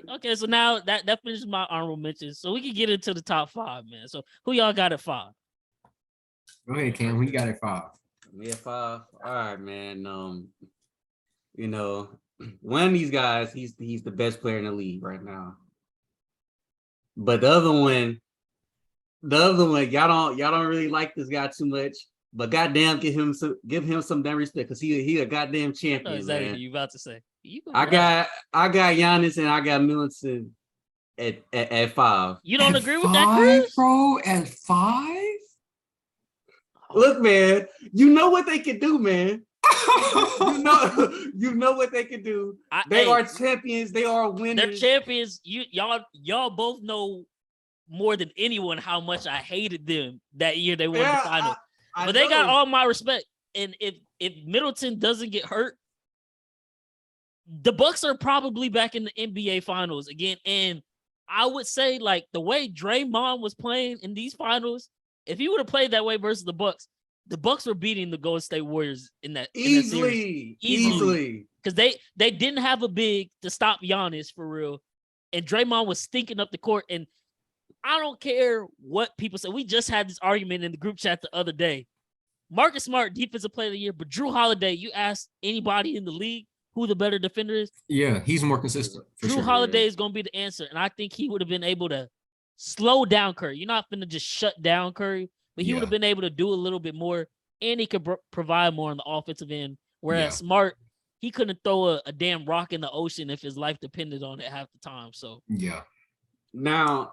Okay. So now that finishes my honorable mentions. So we can get into the top 5, man. So who y'all got at 5? Go ahead, Cam. Who you got at 5? Me at 5. All right, man. One of these guys, he's the best player in the league right now. But the other one, y'all don't really like this guy too much. But goddamn, give him some damn respect because he a goddamn champion. Exactly man. what you about to say. I got Giannis and I got Middleton at 5. You don't agree with that, Chris? Bro, at 5? Look, man, you know what they can do, man. you know what they can do. They are champions. They are winners. They're champions. Y'all both know more than anyone how much I hated them that year they won the final. But they got all my respect. And if Middleton doesn't get hurt, the Bucks are probably back in the NBA finals again. And I would say, like, the way Draymond was playing in these finals, if he would have played that way versus the Bucks were beating the Golden State Warriors in that easily. Because they didn't have a big to stop Giannis for real. And Draymond was stinking up the court. And I don't care what people say. We just had this argument in the group chat the other day. Marcus Smart, defensive player of the year, but Drew Holiday, you ask anybody in the league who the better defender is? Yeah, he's more consistent. Drew Holiday is going to be the answer. And I think he would have been able to slow down Curry. You're not going to just shut down Curry, but he would have been able to do a little bit more, and he could provide more on the offensive end. Whereas Smart, he couldn't throw a damn rock in the ocean if his life depended on it half the time. So Now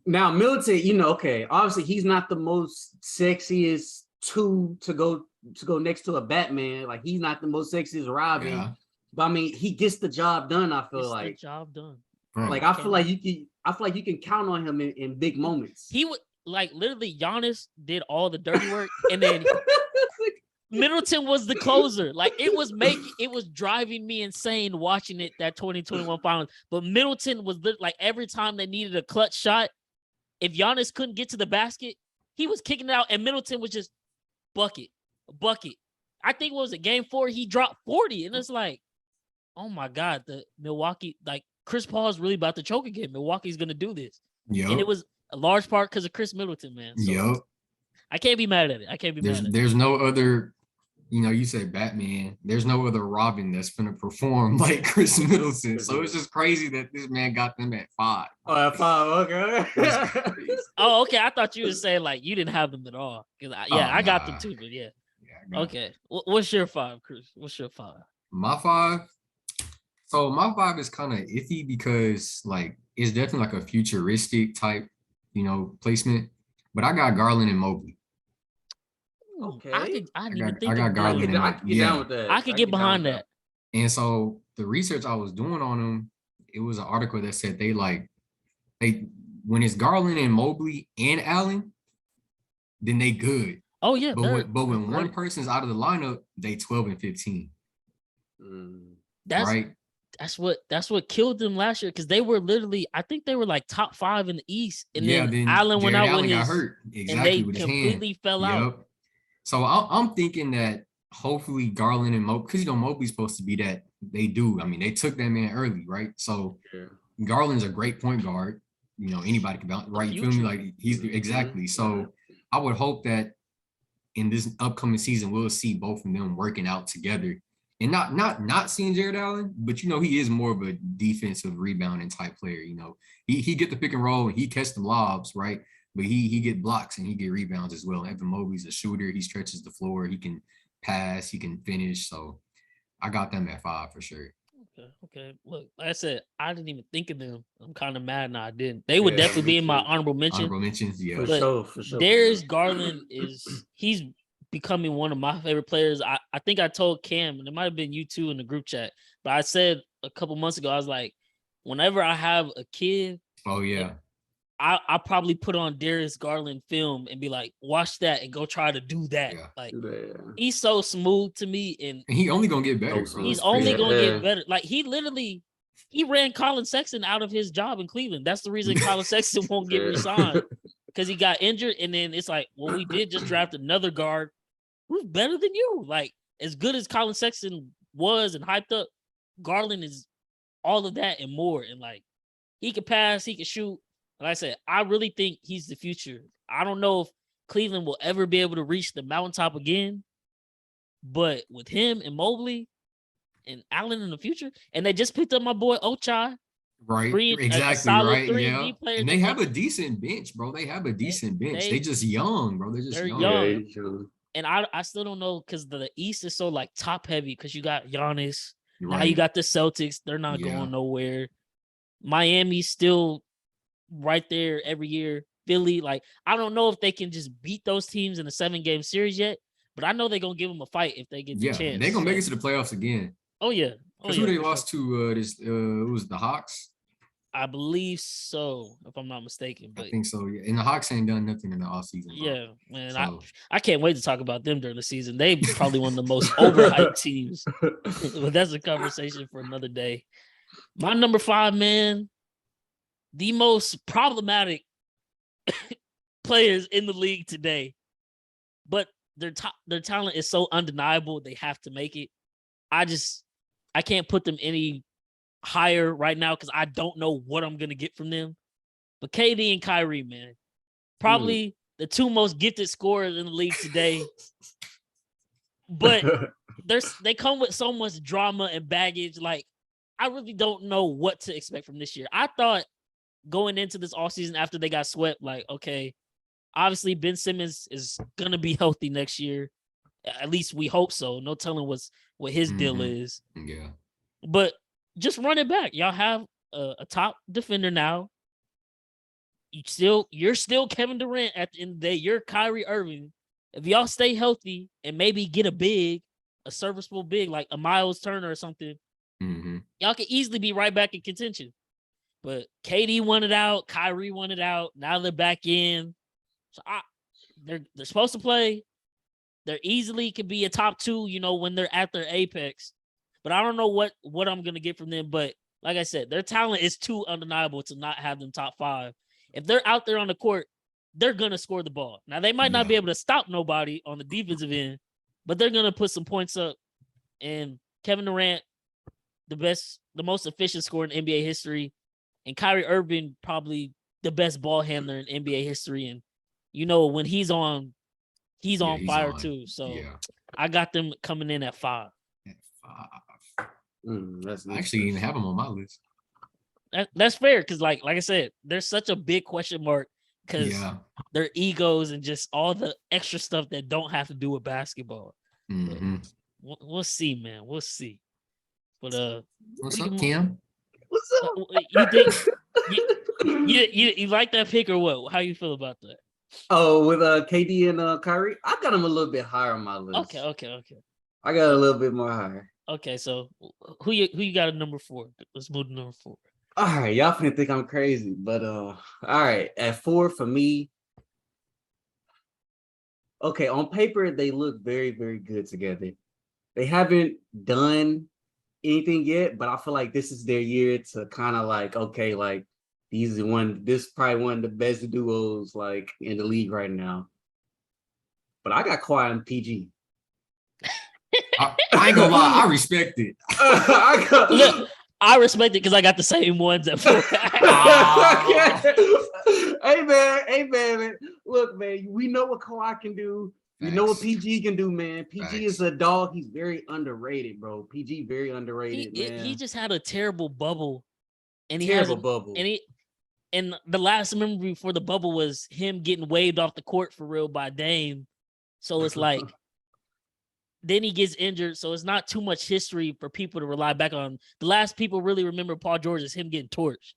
Middleton, obviously he's not the most sexiest to go next to a Batman. Like, he's not the most sexiest Robin. Yeah. But I mean, he gets the job done. I feel like the job done. Like, I feel like you can count on him in big moments. He would, like, literally Giannis did all the dirty work, and then Middleton was the closer. Like, it was driving me insane watching that 2021 finals. But Middleton was like, every time they needed a clutch shot, if Giannis couldn't get to the basket, he was kicking it out, and Middleton was just bucket. I think what was it, game 4, he dropped 40, and it's like, oh my God, the Milwaukee, like, Chris Paul is really about to choke again. Milwaukee's gonna do this. Yep. And it was a large part because of Chris Middleton, man. So I can't be mad at it. There's no other, you said Batman. There's no other Robin that's gonna perform like Chris Middleton. So it's just crazy that this man got them at 5. Oh, at 5, okay. Oh, okay. I thought you were saying like you didn't have them at all. I got them too, but yeah. Okay. What's your 5, Chris? What's your 5? My 5. So my 5 is kind of iffy because, like, it's definitely like a futuristic type, placement. But I got Garland and Mobley. Okay. I got Garland and Mobley. I can get down with that. I could get behind that. And so the research I was doing on them, it was an article that said they when it's Garland and Mobley and Allen, then they good. Oh yeah. But when one person's out of the lineup, they 12 and 15. That's right. That's what killed them last year, because they were literally, I think they were like top 5 in the East, and then Allen went out with his, got hurt. Exactly, and they with completely fell out. So I'm thinking that hopefully Garland and Mobley, because Mobley's supposed to be that. They do. I mean, they took that man early, right? So Garland's a great point guard. Anybody can bounce, right? You feel me? Like he's exactly. So I would hope that in this upcoming season, we'll see both of them working out together. And not seeing Jared Allen, but he is more of a defensive rebounding type player. He get the pick and roll and he catch the lobs, right? But he get blocks and he get rebounds as well. Evan Mobley's a shooter. He stretches the floor. He can pass. He can finish. So I got them at 5 for sure. Okay. Look, like I said, I didn't even think of them. I'm kind of mad now I didn't. They would definitely be in my honorable mention. Honorable mentions, yeah. For sure. Darius Garland he's becoming one of my favorite players. I think I told Cam, and it might have been you too in the group chat, but I said a couple months ago, I was like, whenever I have a kid, oh yeah, I probably put on Darius Garland film and be like, watch that and go try to do that. Yeah. Like he's so smooth to me, and he only gonna get better. He's only gonna get better. Like he ran Colin Sexton out of his job in Cleveland. That's the reason Colin Sexton won't get re-signed, because he got injured. And then it's like, well, we did just draft another guard who's better than you. Like, as good as Colin Sexton was and hyped up, Garland is all of that and more. And like, he can pass, he can shoot. Like I said, I really think he's the future. I don't know if Cleveland will ever be able to reach the mountaintop again, but with him and Mobley and Allen in the future, and they just picked up my boy Ochai. Right, exactly, right, yeah. And they have a decent bench, bro. They have a decent bench. They just young, bro. They're just young. And I still don't know, because the East is so like top heavy, because you got Giannis. Now you got the Celtics. They're not going nowhere. Miami's still right there every year. Philly, like, I don't know if they can just beat those teams in a 7-game series yet, but I know they're gonna give them a fight if they get the chance. They're gonna make it to the playoffs again. Oh yeah. Who they lost to? It was the Hawks. I believe so, if I'm not mistaken. But I think so, yeah. And the Hawks ain't done nothing in the offseason. Yeah, man. So. I can't wait to talk about them during the season. They probably one of the most overhyped teams. But that's a conversation for another day. My number 5, man, the most problematic players in the league today. But their talent is so undeniable, they have to make it. I can't put them any higher right now because I don't know what I'm gonna get from them. But KD and Kyrie, man, probably the 2 most gifted scorers in the league today. But they come with so much drama and baggage. Like, I really don't know what to expect from this year. I thought going into this offseason after they got swept, like, okay, obviously Ben Simmons is gonna be healthy next year. At least we hope so. No telling what his deal is. Yeah. But just run it back. Y'all have a top defender now. You're still Kevin Durant at the end of the day. You're Kyrie Irving. If y'all stay healthy and maybe get a serviceable big, like a Miles Turner or something, y'all can easily be right back in contention. But KD won it out. Kyrie won it out. Now they're back in. So they're supposed to play. They're easily could be a top 2, when they're at their apex. But I don't know what I'm going to get from them. But like I said, their talent is too undeniable to not have them top 5. If they're out there on the court, they're going to score the ball. Now, they might not be able to stop nobody on the defensive end, but they're going to put some points up. And Kevin Durant, the most efficient scorer in NBA history. And Kyrie Irving, probably the best ball handler in NBA history. And, when he's on fire too. So I got them coming in at 5. I actually didn't have them on my list. That's fair, because like I said, there's such a big question mark because their egos and just all the extra stuff that don't have to do with basketball. We'll see, man. We'll see. But what's up, Cam? What's up? You think you like that pick or what? How you feel about that? Oh, with KD and Kyrie, I got them a little bit higher on my list. Okay. I got a little bit more higher. Okay, so who you got at number 4? Let's move to number 4. All right, y'all finna think I'm crazy, but all right, at 4 for me. Okay, on paper they look very, very good together. They haven't done anything yet, but I feel like this is their year to kind of like, okay, like this is probably one of the best duos like in the league right now. But I got Kawhi and PG. I ain't gonna lie, I respect it. Look, I respect it because I got the same ones at 4. Hey man. Look, man, we know what Kawhi can do. We know what PG can do, man. PG is a dog. He's very underrated, bro. PG very underrated, man. He just had a terrible bubble, and and the last memory before the bubble was him getting waved off the court for real by Dame. So it's like, then he gets injured, so it's not too much history for people to rely back on. The last people really remember Paul George is him getting torched.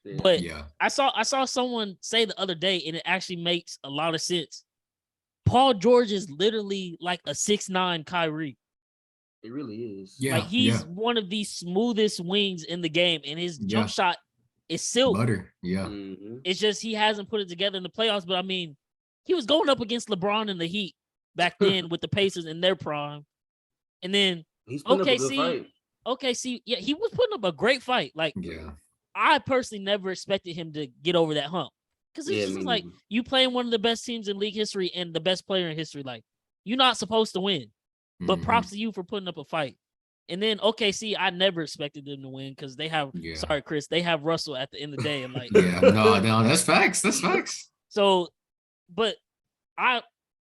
Yeah. But I saw someone say the other day, and it actually makes a lot of sense. Paul George is literally like a 6'9" Kyrie. It really is. Yeah, like he's one of the smoothest wings in the game, and his jump shot is silk. Butter. Yeah. Mm-hmm. It's just he hasn't put it together in the playoffs. But I mean, he was going up against LeBron in the Heat back then with the Pacers in their prime, and then OKC, yeah, he was putting up a great fight. Like, I personally never expected him to get over that hump. Because it's just like you playing one of the best teams in league history and the best player in history. Like, you're not supposed to win. But props to you for putting up a fight. And then OKC, I never expected them to win because they have sorry, Chris, they have Russell at the end of the day. And like no, that's facts. That's facts. So, but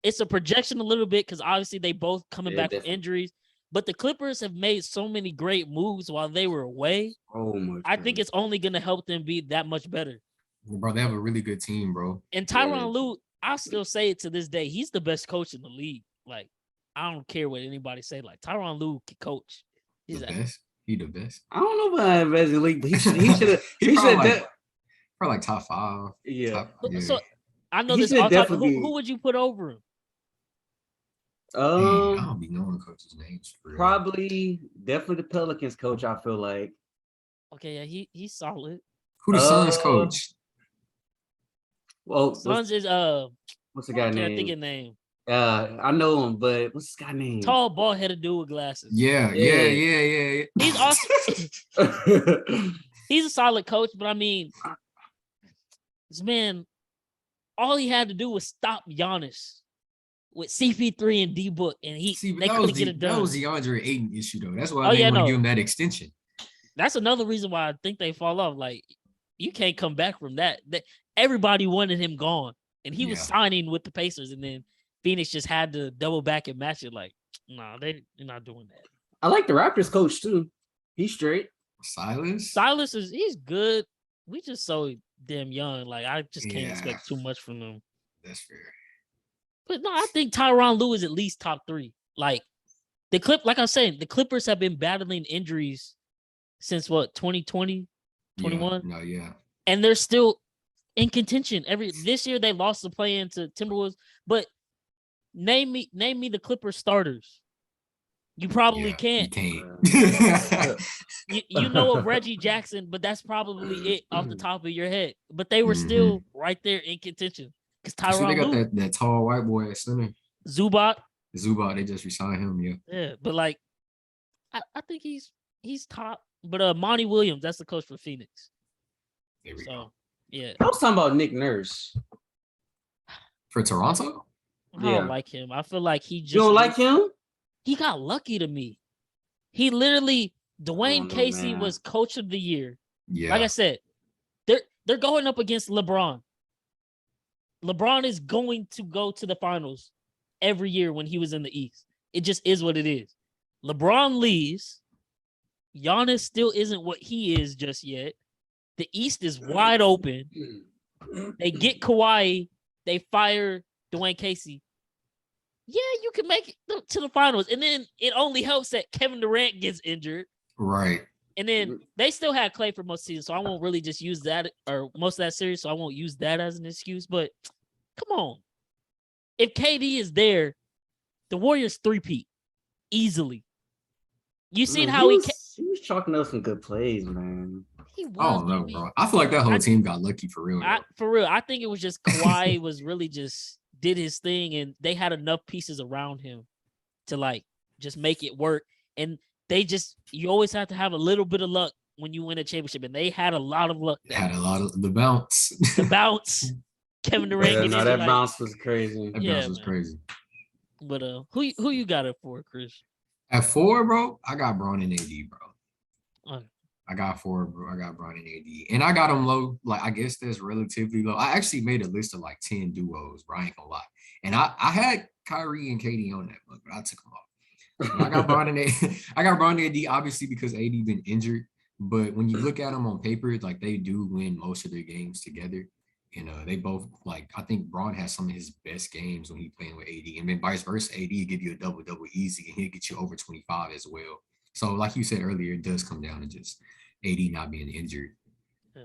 it's a projection a little bit because obviously they both coming back from injuries. But the Clippers have made so many great moves while they were away. Oh my God. I think it's only gonna help them be that much better. Bro, they have a really good team, bro. And Tyronn Lue, I still say it to this day, he's the best coach in the league. Like, I don't care what anybody say. Like, Tyronn Lue can coach. He's the best. He the best. I don't know about best in the league, but he should have. Probably like top 5. Yeah. So I know this. Who would you put over him? I don't be knowing coaches' names. Probably, definitely the Pelicans coach. I feel like. Okay, yeah, he's solid. Who the Suns coach? Well, Suns is what's the guy name? I think his name. I know him, but what's this guy name? Tall, bald-headed dude with glasses. Yeah. He's awesome. He's a solid coach, but I mean, this man, all he had to do was stop Giannis with CP3 and DBook, and they couldn't get it done. That was the DeAndre Ayton issue, though. That's why they want to give him that extension. That's another reason why I think they fall off. Like, you can't come back from that. Everybody wanted him gone, and he was signing with the Pacers, and then Phoenix just had to double back and match it. Like, nah, they're not doing that. I like the Raptors coach too. He's straight. Silas he's good. We just so damn young. Like, I just can't expect too much from them. That's fair. But no, I think Tyronn Lue is at least top 3. Like, like I'm saying, the Clippers have been battling injuries since 2020, 21. And they're still in contention. This year they lost the play-in to Timberwolves, but name me the Clippers starters. You probably can't. You know of Reggie Jackson, but that's probably it off the top of your head. But they were still right there in contention because Tyronn they got that tall white boy at center. Zubac, they just re-signed him. Yeah, but like, I think he's top. But Monty Williams, that's the coach for Phoenix. There we go. Yeah. I was talking about Nick Nurse. For Toronto? I don't like him. I feel like he just... You don't like him? He got lucky to me. He literally... Dwayne Casey was coach of the year. Yeah. Like I said, they're going up against LeBron. LeBron is going to go to the finals every year when he was in the East. It just is what it is. LeBron leaves. Giannis still isn't what he is just yet. The East is wide open. They get Kawhi. They fire Dwayne Casey. Yeah, you can make it to the finals. And then it only helps that Kevin Durant gets injured. Right. And then they still had Clay for most of the season, so I won't really just use that, or most of that series, so I won't use that as an excuse. But come on. If KD is there, the Warriors three-peat easily. You seen how he was chalking up some good plays, man. He was. Oh no, bro. I feel like that whole team got lucky for real. For real. I think it was just Kawhi was really just did his thing, and they had enough pieces around him to like just make it work. And you always have to have a little bit of luck when you win a championship, and they had a lot of luck. They had a lot of the bounce. The bounce. Kevin Durant. That bounce was crazy. That bounce was crazy. But who you got it for, Chris? At 4, bro, I got Braun and AD, bro. Okay. I got 4, bro. I got Braun and AD. And I got them low. Like, I guess that's relatively low. I actually made a list of like 10 duos, bro. I ain't gonna lie. And I had Kyrie and KD on that, but I took them off. And I got Braun and AD. I got Braun and AD, obviously, because AD been injured. But when you look at them on paper, like they do win most of their games together. And they both, like, I think Braun has some of his best games when he playing with AD. And then vice versa, AD give you a double-double easy, and he'll get you over 25 as well. So like you said earlier, it does come down to just AD not being injured. Yeah.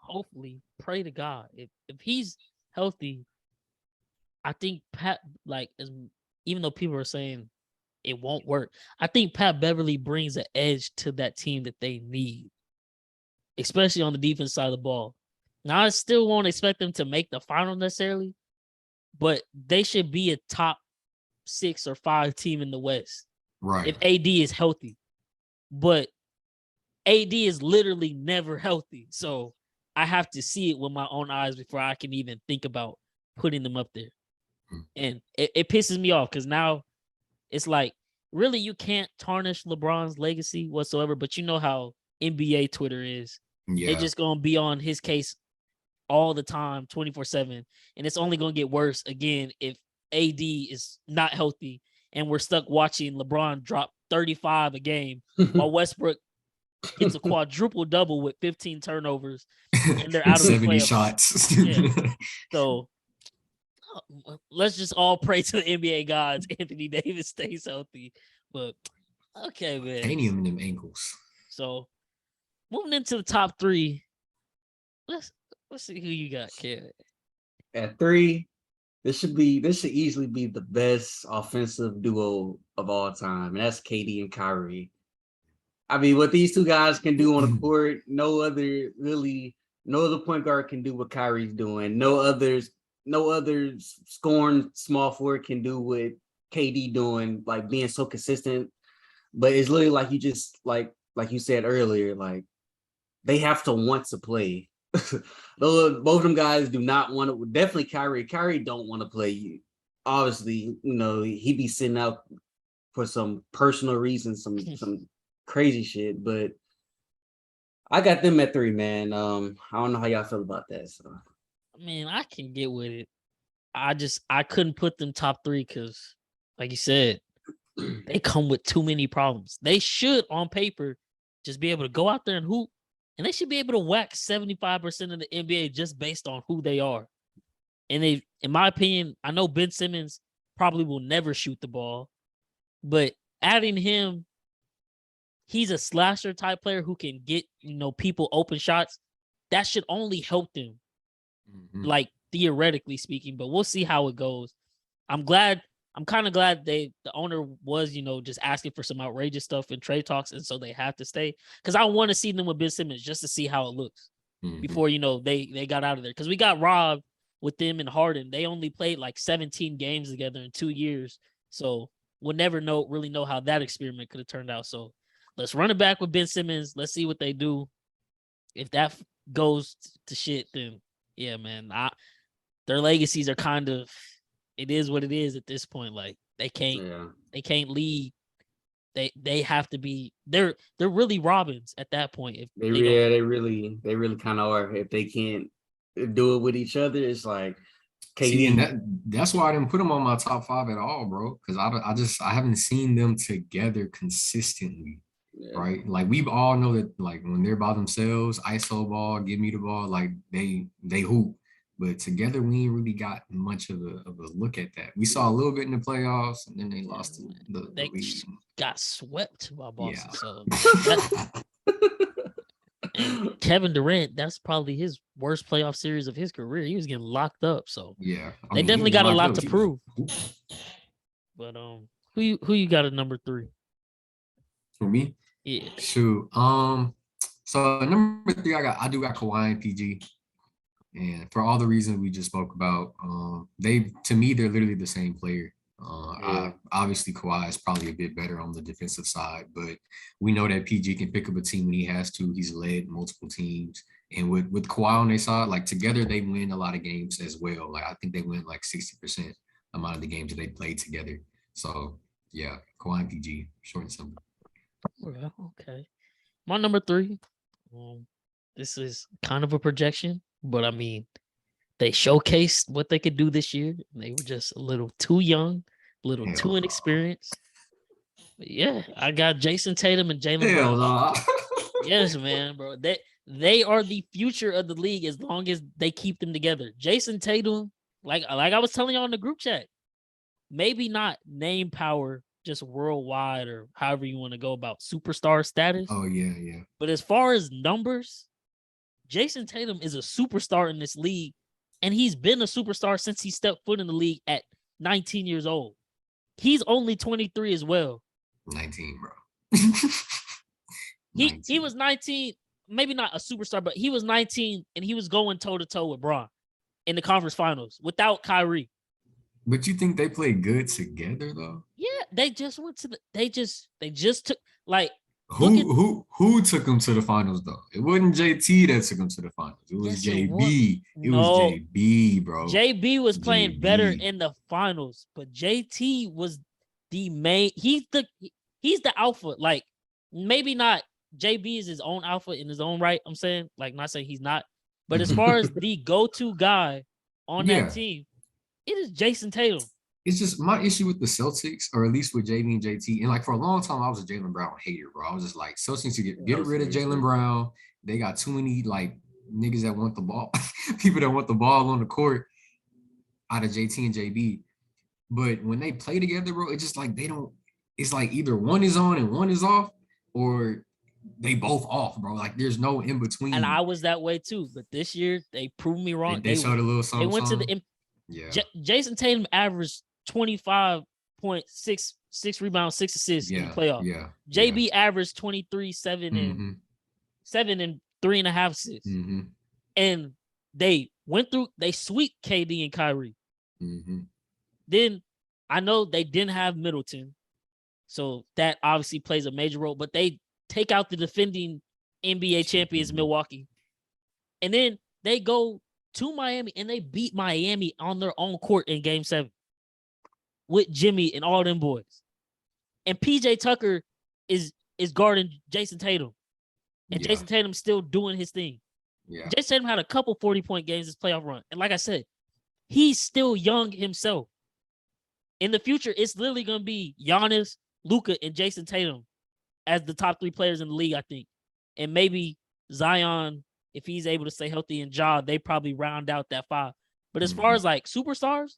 Hopefully, pray to God. If he's healthy, I think Pat, like, even though people are saying it won't work, I think Pat Beverly brings an edge to that team that they need, especially on the defense side of the ball. Now, I still won't expect them to make the final necessarily, but they should be a top 6 or 5 team in the West. Right. If AD is healthy. But AD is literally never healthy. So I have to see it with my own eyes before I can even think about putting them up there. And it pisses me off because now it's like, really, you can't tarnish LeBron's legacy whatsoever. But you know how NBA Twitter is. Yeah. They're just going to be on his case all the time, 24/7. And it's only going to get worse again if AD is not healthy and we're stuck watching LeBron drop 35 a game while Westbrook gets a quadruple double with 15 turnovers and they're out of the 70 playoffs. shots. Yeah. So let's just all pray to the NBA gods. Anthony Davis stays healthy. But okay, man. Titanium in them ankles. So moving into the top 3, let's see who you got, Kevin. At 3, this should easily be the best offensive duo of all time, and that's KD and Kyrie. I mean, what these two guys can do on the court, no other point guard can do what Kyrie's doing. No other scoring small forward can do what KD doing, like being so consistent. But it's literally like you just like you said earlier, like they have to want to play. Both of them guys do not want to. Definitely Kyrie don't want to play. Obviously, he be sitting out for some personal reasons, some crazy shit. But I got them at 3, man. I don't know how y'all feel about that. So, I mean, I can get with it. I couldn't put them top 3 because, like you said, they come with too many problems. They should, on paper, just be able to go out there and hoop. And they should be able to whack 75% of the NBA just based on who they are. And in my opinion, I know Ben Simmons probably will never shoot the ball, but adding him, he's a slasher type player who can get, people open shots. That should only help them, like theoretically speaking, but we'll see how it goes. I'm kind of glad the owner was, just asking for some outrageous stuff in trade talks, and so they have to stay. Because I want to see them with Ben Simmons just to see how it looks before, they got out of there. Because we got robbed with them and Harden. They only played like 17 games together in 2 years. So we'll never really know how that experiment could have turned out. So let's run it back with Ben Simmons. Let's see what they do. If that goes to shit, then yeah, man, their legacies are kind of, it is what it is at this point. Like they can't lead. They have to be. They're really Robins at that point. If they really kind of are. If they can't do it with each other, it's like KD. See, and that's why I didn't put them on my top 5 at all, bro. Because I haven't seen them together consistently. Yeah. Right, like we all know that, like when they're by themselves, ISO ball, give me the ball, like they hoop. But together, we ain't really got much of a look at that. We saw a little bit in the playoffs, and then they lost the lead. Got swept by Boston. Yeah. So and Kevin Durant, that's probably his worst playoff series of his career. He was getting locked up. So yeah, they definitely got a lot to prove. But who you got at number 3? For me? Yeah. Shoot. So number 3, I do got Kawhi and PG. And for all the reasons we just spoke about, they're literally the same player. Obviously, Kawhi is probably a bit better on the defensive side, but we know that PG can pick up a team when he has to. He's led multiple teams. And with Kawhi on their side, like together, they win a lot of games as well. Like I think they win like 60% amount of the games that they played together. So Yeah, Kawhi and PG, short and simple. Well, okay. My number 3. This is kind of a projection, but I mean, they showcased what they could do this year. They were just a little too young, a little Hell too no. inexperienced. But yeah, I got Jason Tatum and Jaylen Hell Brown. no. Yes, man, bro. They are the future of the league as long as they keep them together. Jason Tatum, like I was telling y'all in the group chat, maybe not name power just worldwide or however you want to go about superstar status. Oh yeah. But as far as numbers, Jason Tatum is a superstar in this league, and he's been a superstar since he stepped foot in the league at 19 years old. He's only 23 as well. 19, bro. He was 19, maybe not a superstar, but he was 19 and he was going toe to toe with Bron in the conference finals without Kyrie. But you think they played good together though? Yeah, they just went to the. They just took like who took them to the finals though? It wasn't JT that took them to the finals. It was Yes, it JB. It No. was JB, bro. JB was playing JB. better in the finals, but JT was the main. He's the alpha. Like maybe not. JB is his own alpha in his own right. I'm saying, like, not saying he's not, but as far as the go-to guy on that team, it is Jason Tatum. It's just my issue with the Celtics, or at least with JB and JT. And like for a long time, I was a Jaylen Brown hater, bro. I was just like, Celtics to get rid of Jaylen Brown. They got too many like niggas that want the ball, people that want the ball on the court out of JT and JB. But when they play together, bro, it's just like they don't. It's like either one is on and one is off, or they both off, bro. Like there's no in between. And I was that way too. But this year they proved me wrong. They showed a little something. They went to the. Jason Tatum averaged 25.6 rebounds, 6 assists in the playoff. Yeah. JB averaged 23, 7 and 3.5 assists. Mm-hmm. And they went through. They swept KD and Kyrie. Mm-hmm. Then I know they didn't have Middleton, so that obviously plays a major role. But they take out the defending NBA champions, Milwaukee, and then they go to Miami and they beat Miami on their own court in Game 7 with Jimmy and all them boys. And PJ Tucker is guarding Jason Tatum, and Jason Tatum's still doing his thing. Yeah. Jason Tatum had a couple 40-point games this playoff run, and like I said, he's still young himself. In the future, it's literally going to be Giannis, Luka, and Jason Tatum as the top 3 players in the league, I think. And maybe Zion, if he's able to stay healthy, and Ja, they probably round out that 5. But as far as like superstars,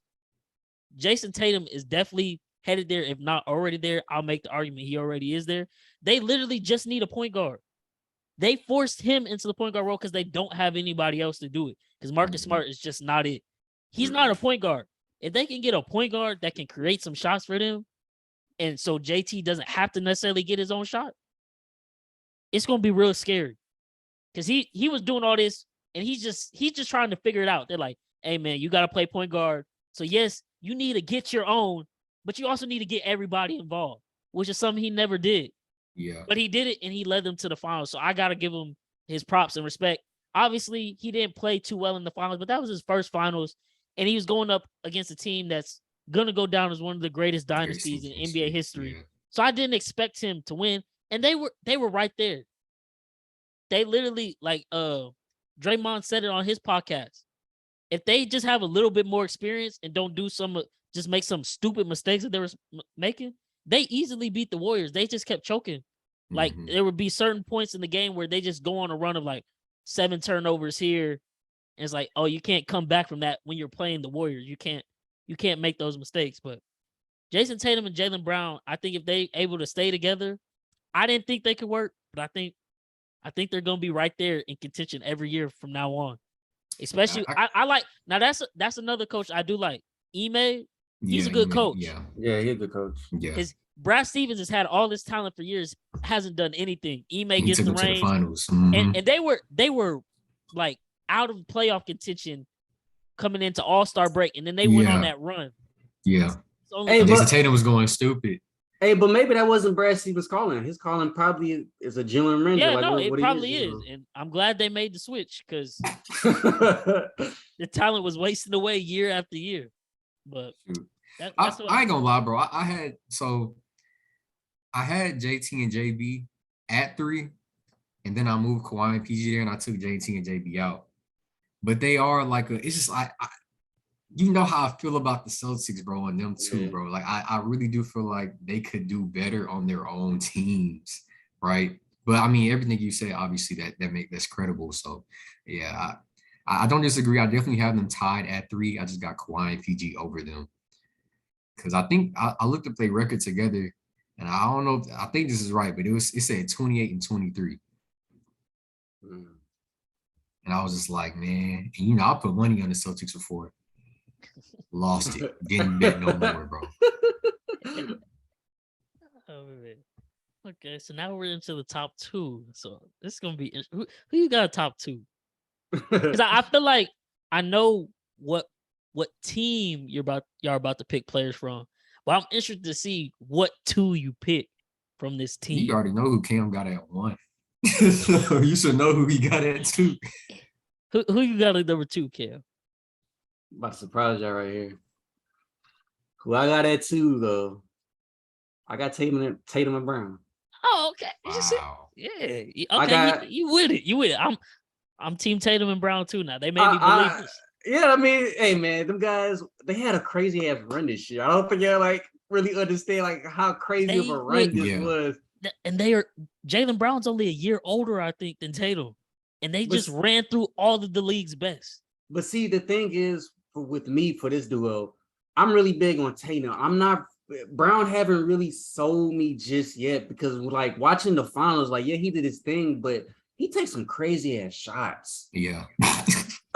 Jason Tatum is definitely headed there. If not already there, I'll make the argument he already is there. They literally just need a point guard. They forced him into the point guard role because they don't have anybody else to do it. Because Marcus Smart is just not it. He's not a point guard. If they can get a point guard that can create some shots for them, and so JT doesn't have to necessarily get his own shot, it's gonna be real scary. Because he was doing all this, and he's just trying to figure it out. They're like, hey man, you gotta play point guard. So yes, you need to get your own, but you also need to get everybody involved, which is something he never did. Yeah. But he did it, and he led them to the finals. So I gotta give him his props and respect. Obviously, he didn't play too well in the finals, but that was his first finals, and he was going up against a team that's gonna go down as one of the greatest dynasties in NBA history. Yeah. So I didn't expect him to win, and they were right there. They literally, like Draymond said it on his podcast. If they just have a little bit more experience and don't do just make some stupid mistakes that they were making, they easily beat the Warriors. They just kept choking. Like there would be certain points in the game where they just go on a run of like 7 turnovers here, and it's like, oh, you can't come back from that when you're playing the Warriors. You can't make those mistakes. But Jason Tatum and Jaylen Brown, I think if they able to stay together, I didn't think they could work, but I think they're gonna be right there in contention every year from now on. Especially, I like now. That's another coach I do like. Ime, he's a good coach. Yeah, he's a good coach. Yeah, because Brad Stevens has had all this talent for years, hasn't done anything. Ime gets the reins, finals. And they were like out of playoff contention coming into All-Star break, and then they went on that run. Yeah. Jason Tatum was going stupid. Hey, but maybe that wasn't Brad Stevens calling. His calling probably is a Jaylen Ramsey. Yeah, like, it probably is. And I'm glad they made the switch because the talent was wasting away year after year. But I ain't gonna lie, bro. I had I had JT and JB at 3, and then I moved Kawhi and PG there, and I took JT and JB out. But they are like it's just like you know how I feel about the Celtics, bro, and them too, bro. Like I really do feel like they could do better on their own teams, right? But I mean, everything you say, obviously that's credible. So yeah, I don't disagree. I definitely have them tied at 3. I just got Kawhi and PG over them because I think I looked up their record together, and I don't know. I think this is right, but it said 28 and 23. And I was just like, man, and I put money on the Celtics before. Lost it. Didn't bet no more, bro. Oh, man. Okay, so now we're into the top 2. So this is gonna be who you got top 2? Because I feel like I know what team y'all about to pick players from, but I'm interested to see what 2 you pick from this team. You already know who Cam got at 1. So you should know who he got at 2. Who you got at number 2, Cam? I'm about to surprise y'all right here. Who I got at 2 though? I got Tatum and Brown. Oh, okay. Wow. Yeah. Okay. You with it. You with it. I'm Team Tatum and Brown too now. They made me believe this. Yeah, I mean, hey man, them guys, they had a crazy ass run this year. I don't think y'all like really understand like how crazy of a run this was. And Jaylen Brown's only a year older, I think, than Tatum. And they just ran through all of the league's best. But see, the thing is, with me for this duo, I'm really big on Tatum. Brown haven't really sold me just yet because like watching the finals, like yeah, he did his thing, but he takes some crazy ass shots. Yeah.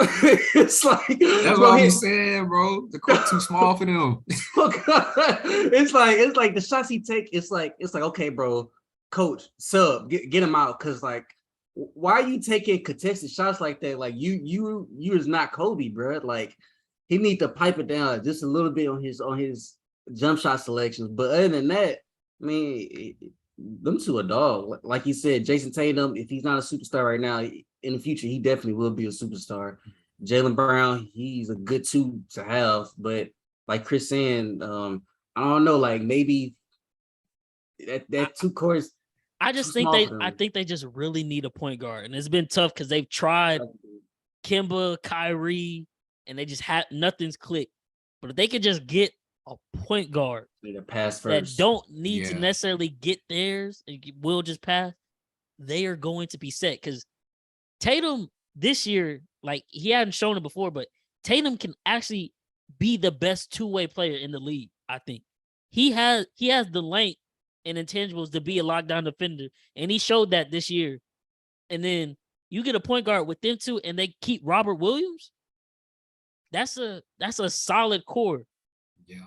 It's like that's what I'm saying, bro. The court too small for them. It's like the shots he take. It's like okay, bro, coach, sub, get him out, because like why are you taking contested shots like that? Like you is not Kobe, bro. Like he need to pipe it down just a little bit on his jump shot selections. But other than that, I mean, them two a dog. Like you said, Jason Tatum, if he's not a superstar right now, in the future, he definitely will be a superstar. Jaylen Brown, he's a good 2 to have. But like Chris saying, I don't know, like maybe that 2 courts. I think they just really need a point guard. And it's been tough because they've tried Kemba, Kyrie, and they just had nothing's clicked. But if they could just get a point guard pass first that don't need to necessarily get theirs and will just pass, they are going to be set. Because Tatum this year, like he hadn't shown it before, but Tatum can actually be the best 2-way player in the league. I think he has the length and intangibles to be a lockdown defender, and he showed that this year. And then you get a point guard with them 2, and they keep Robert Williams. That's a solid core. Yeah.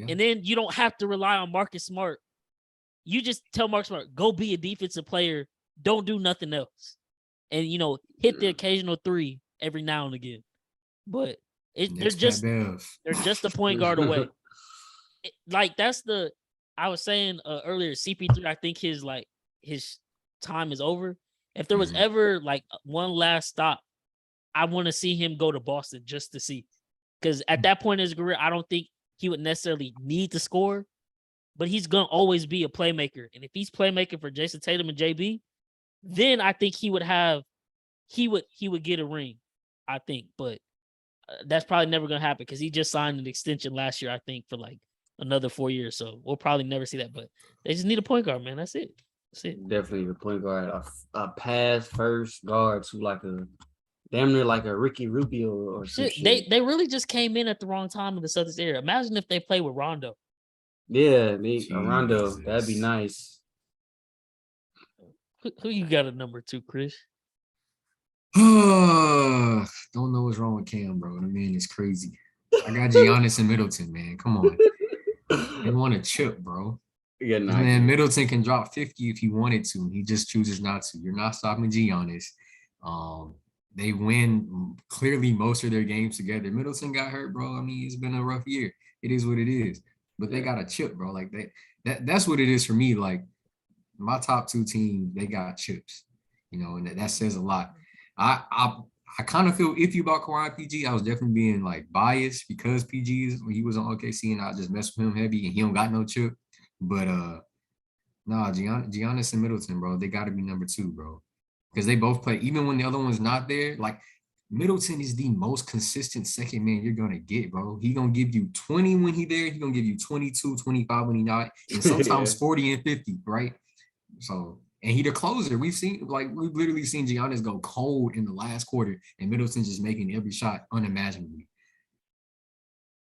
And then you don't have to rely on Marcus Smart. You just tell Marcus Smart, go be a defensive player. Don't do nothing else. And, hit the occasional 3 every now and again. But they're just a point guard away. I was saying earlier, CP3, I think his time is over. If there was ever like one last stop, I want to see him go to Boston just to see. Because at that point in his career, I don't think he would necessarily need to score, but he's going to always be a playmaker. And if he's playmaking for Jason Tatum and JB, then I think he would get a ring, I think. But that's probably never going to happen because he just signed an extension last year, I think, for like another 4 years. So we'll probably never see that. But they just need a point guard, man. That's it. Definitely a point guard, a pass first guard to like damn near like a Ricky Rubio or something. They really just came in at the wrong time in the Celtics era. Imagine if they play with Rondo. Yeah, Rondo. That'd be nice. Who you got at number 2, Chris? Don't know what's wrong with Cam, bro. The man is crazy. I got Giannis and Middleton, man. Come on. They want a chip, bro. Yeah, man, Middleton can drop 50 if he wanted to. He just chooses not to. You're not stopping Giannis. They win clearly most of their games together. Middleton got hurt, bro. I mean, it's been a rough year. It is what it is. But they got a chip, bro. Like that's what it is for me. Like my top 2 teams, they got chips. And that says a lot. I kind of feel iffy about Kawhi PG. I was definitely being like biased because PG when he was on OKC and I just messed with him heavy and he don't got no chip. But Nah, Giannis and Middleton, bro. They got to be number 2, bro. Because they both play. Even when the other one's not there, like Middleton is the most consistent second man you're going to get, bro. He going to give you 20 when he there. He going to give you 22, 25 when he not. And sometimes 40 and 50, right? So, and he the closer. We've literally seen Giannis go cold in the last quarter and Middleton just making every shot unimaginably.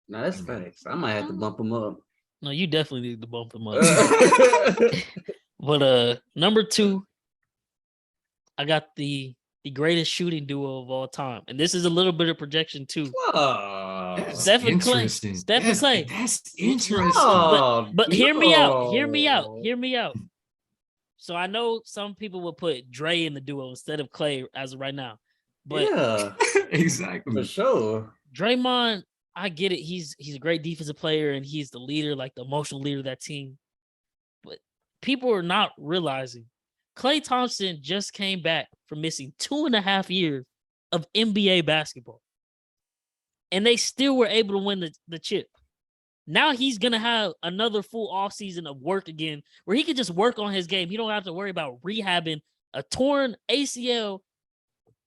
No, that's facts. I might have to bump him up. No, you definitely need to bump him up. But number 2, I got the greatest shooting duo of all time. And this is a little bit of projection too. That's Stephen Clay. interesting. Stephen Clay. That's interesting. But hear me out. So I know some people will put Dre in the duo instead of Clay as of right now. But yeah, exactly. for sure. Draymond, I get it. He's a great defensive player and he's the leader, like the emotional leader of that team. But people are not realizing Klay Thompson just came back from missing 2.5 years of NBA basketball. And they still were able to win the chip. Now he's going to have another full offseason of work again where he can just work on his game. He don't have to worry about rehabbing a torn ACL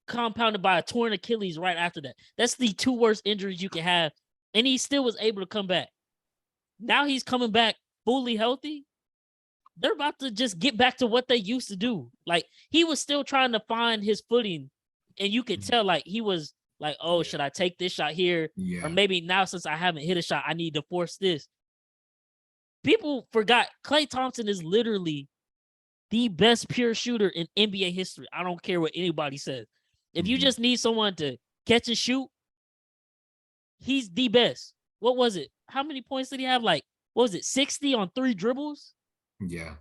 compounded by a torn Achilles right after that. That's the 2 worst injuries you can have. And he still was able to come back. Now he's coming back fully healthy. They're about to just get back to what they used to do. Like, he was still trying to find his footing. And you could tell, like, he was like, oh, should I take this shot here? Yeah. Or maybe now, since I haven't hit a shot, I need to force this. People forgot Klay Thompson is literally the best pure shooter in NBA history. I don't care what anybody says. If you just need someone to catch and shoot, he's the best. What was it? How many points did he have? Like, what was it? 60 on 3 dribbles? Yeah.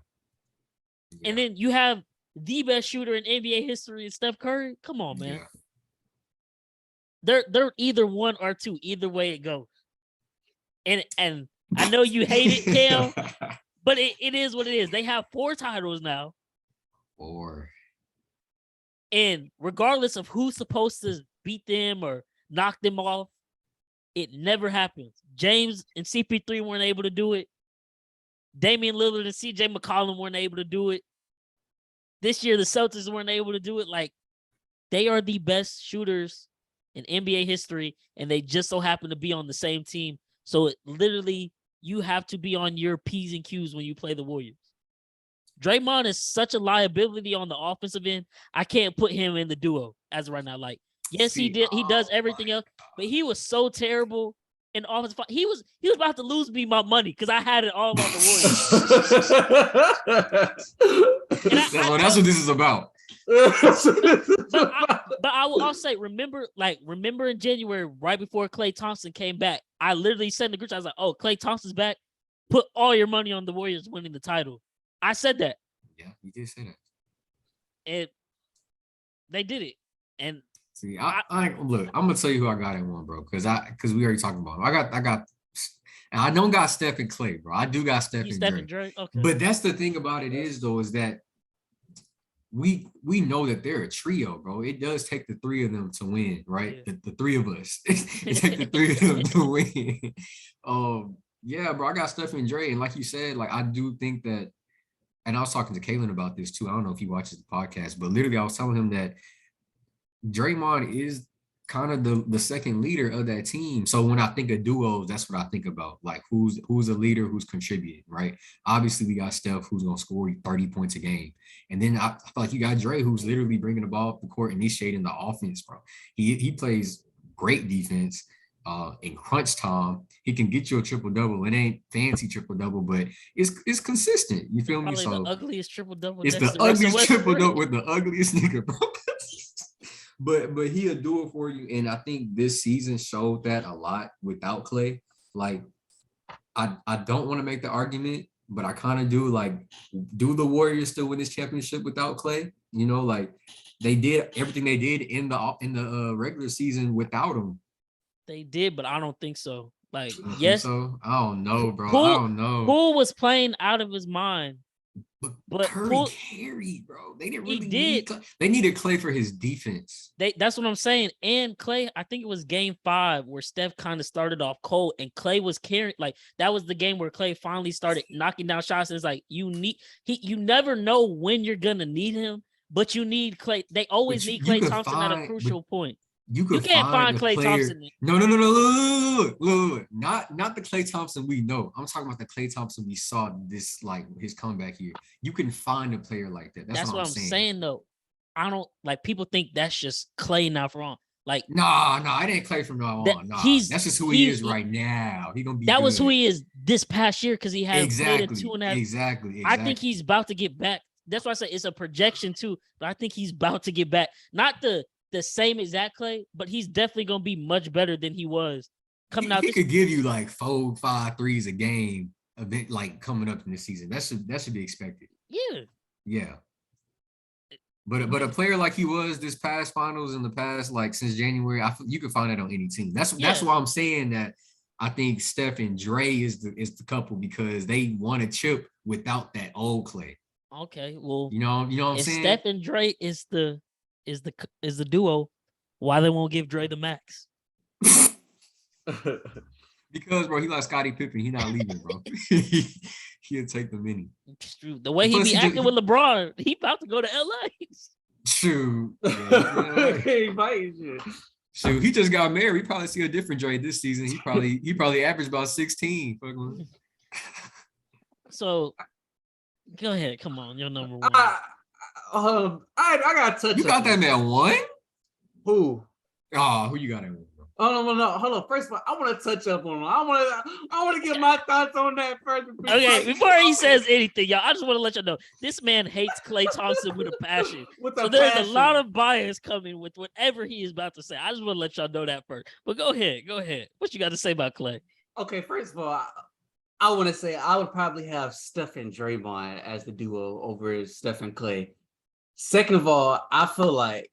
And then you have the best shooter in NBA history, Steph Curry. Come on, man. Yeah. They're either 1 or 2. Either way it goes. And I know you hate it, Cam, but it is what it is. They have 4 titles now. 4. And regardless of who's supposed to beat them or knock them off, it never happens. James and CP3 weren't able to do it. Damian Lillard and CJ McCollum weren't able to do it. This year, the Celtics weren't able to do it. Like, they are the best shooters in NBA history, and they just so happen to be on the same team. So it literally, you have to be on your P's and Q's when you play the Warriors. Draymond is such a liability on the offensive end. I can't put him in the duo as of right now. Like, yes, he does everything else, but he was so terrible in offense. He was about to lose me my money because I had it all on the Warriors. That's what this is about. But I'll say, remember in January, right before Klay Thompson came back, I literally said in the group, I was like, oh, Klay Thompson's back. Put all your money on the Warriors winning the title. I said that. Yeah, you did say that. And they did it. And see, I look, I'm gonna tell you who I got in one, bro, because we already talking about him. I got and I don't got Steph and Clay, bro. I do got Steph and Dre. Okay. But that's the thing about it is that we know that they're a trio, bro. It does take the 3 of them to win, right? Yeah. The 3 of us. It takes the 3 of them to win. Yeah, bro. I got Steph and Dre, and like you said, like I do think that. And I was talking to Kalen about this too. I don't know if he watches the podcast, but literally I was telling him that Draymond is kind of the second leader of that team. So when I think of duos, that's what I think about. Like who's a leader, who's contributing, right? Obviously we got Steph who's going to score 30 points a game. And then I feel like you got Dre who's literally bringing the ball up the court, initiating the offense, bro. He plays great defense. In crunch time, he can get you a triple-double. It ain't fancy triple-double, but it's consistent. You feel me? So the ugliest triple-double. It's the ugliest triple-double with the ugliest nigga, bro. But he'll do it for you. And I think this season showed that a lot without Clay. Like, I don't want to make the argument, but I kind of do. Like, do the Warriors still win this championship without Clay? You know, like they did everything they did in the regular season without him. They did, but I don't think so. Like, yes. So I don't know, bro. I don't know. Poole was playing out of his mind But Curry carried, bro. They didn't really need Clay. They needed Clay for his defense. That's what I'm saying. And Clay, I think it was game 5 where Steph kind of started off cold and Clay was carrying. Like that was the game where Clay finally started knocking down shots. It's like you never know when you're gonna need him, but you need Clay. They always need Klay Thompson at a crucial point. You can't find Klay Thompson. No. Look. Not the Klay Thompson we know. I'm talking about the Klay Thompson we saw this, like his comeback here. You can find a player like that. That's what I'm saying though. I don't like people think that's just Klay now from on. Like no, I didn't Klay from now on. Nah, that's just who he is right now. He gonna be. That was who he is this past year because he had exactly 2.5. Exactly. I think he's about to get back. That's why I say it's a projection too, but I think he's about to get back. Not the same exact Klay, but he's definitely gonna be much better than he was coming out. He could give you like 4-5 threes a game, a bit like coming up in the season. That should be expected. Yeah. But a player like he was this past finals in the past, like since January, you can find that on any team. That's why I'm saying that I think Steph and Dre is the couple because they won a chip without that old Klay. Okay, well, you know what I'm saying. Steph and Dre is the duo. Why they won't give Dre the max? Because bro, he like Scottie Pippen. He not leaving, bro. He'll take the mini. It's true. The way he be acting with LeBron, he about to go to LA. True. Shoot, he just got married. We probably see a different Dre this season. He probably averaged about 16. So go ahead. Come on, you're number one. I got touch. You got that man one? Who? Oh, who you got at one? Oh no, hold on. First of all, I want to touch up on him. I want to get my thoughts on that first. Okay, before he says anything, y'all, I just want to let you know this man hates Klay Thompson with a passion. There's a lot of bias coming with whatever he is about to say. I just want to let y'all know that first. But go ahead. What you got to say about Klay? Okay, first of all, I want to say I would probably have Steph and Draymond as the duo over Steph and Klay. Second of all, I feel like,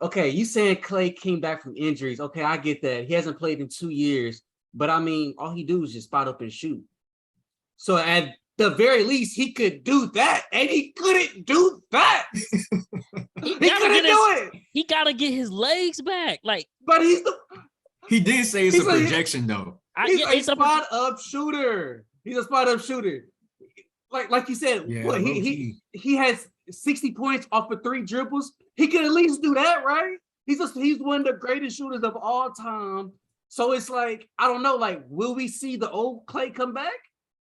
okay, you saying Klay came back from injuries. Okay, I get that. He hasn't played in 2 years, but I mean, all he do is just spot up and shoot. So at the very least, he could do that, and he couldn't do that. he couldn't do it. He gotta get his legs back. But he did say it's a projection though. He's a spot up shooter. He's a spot up shooter. Like you said, he has 60 points off of 3 dribbles. He could at least do that, right? He's one of the greatest shooters of all time. So it's like, I don't know, like, will we see the old Klay come back?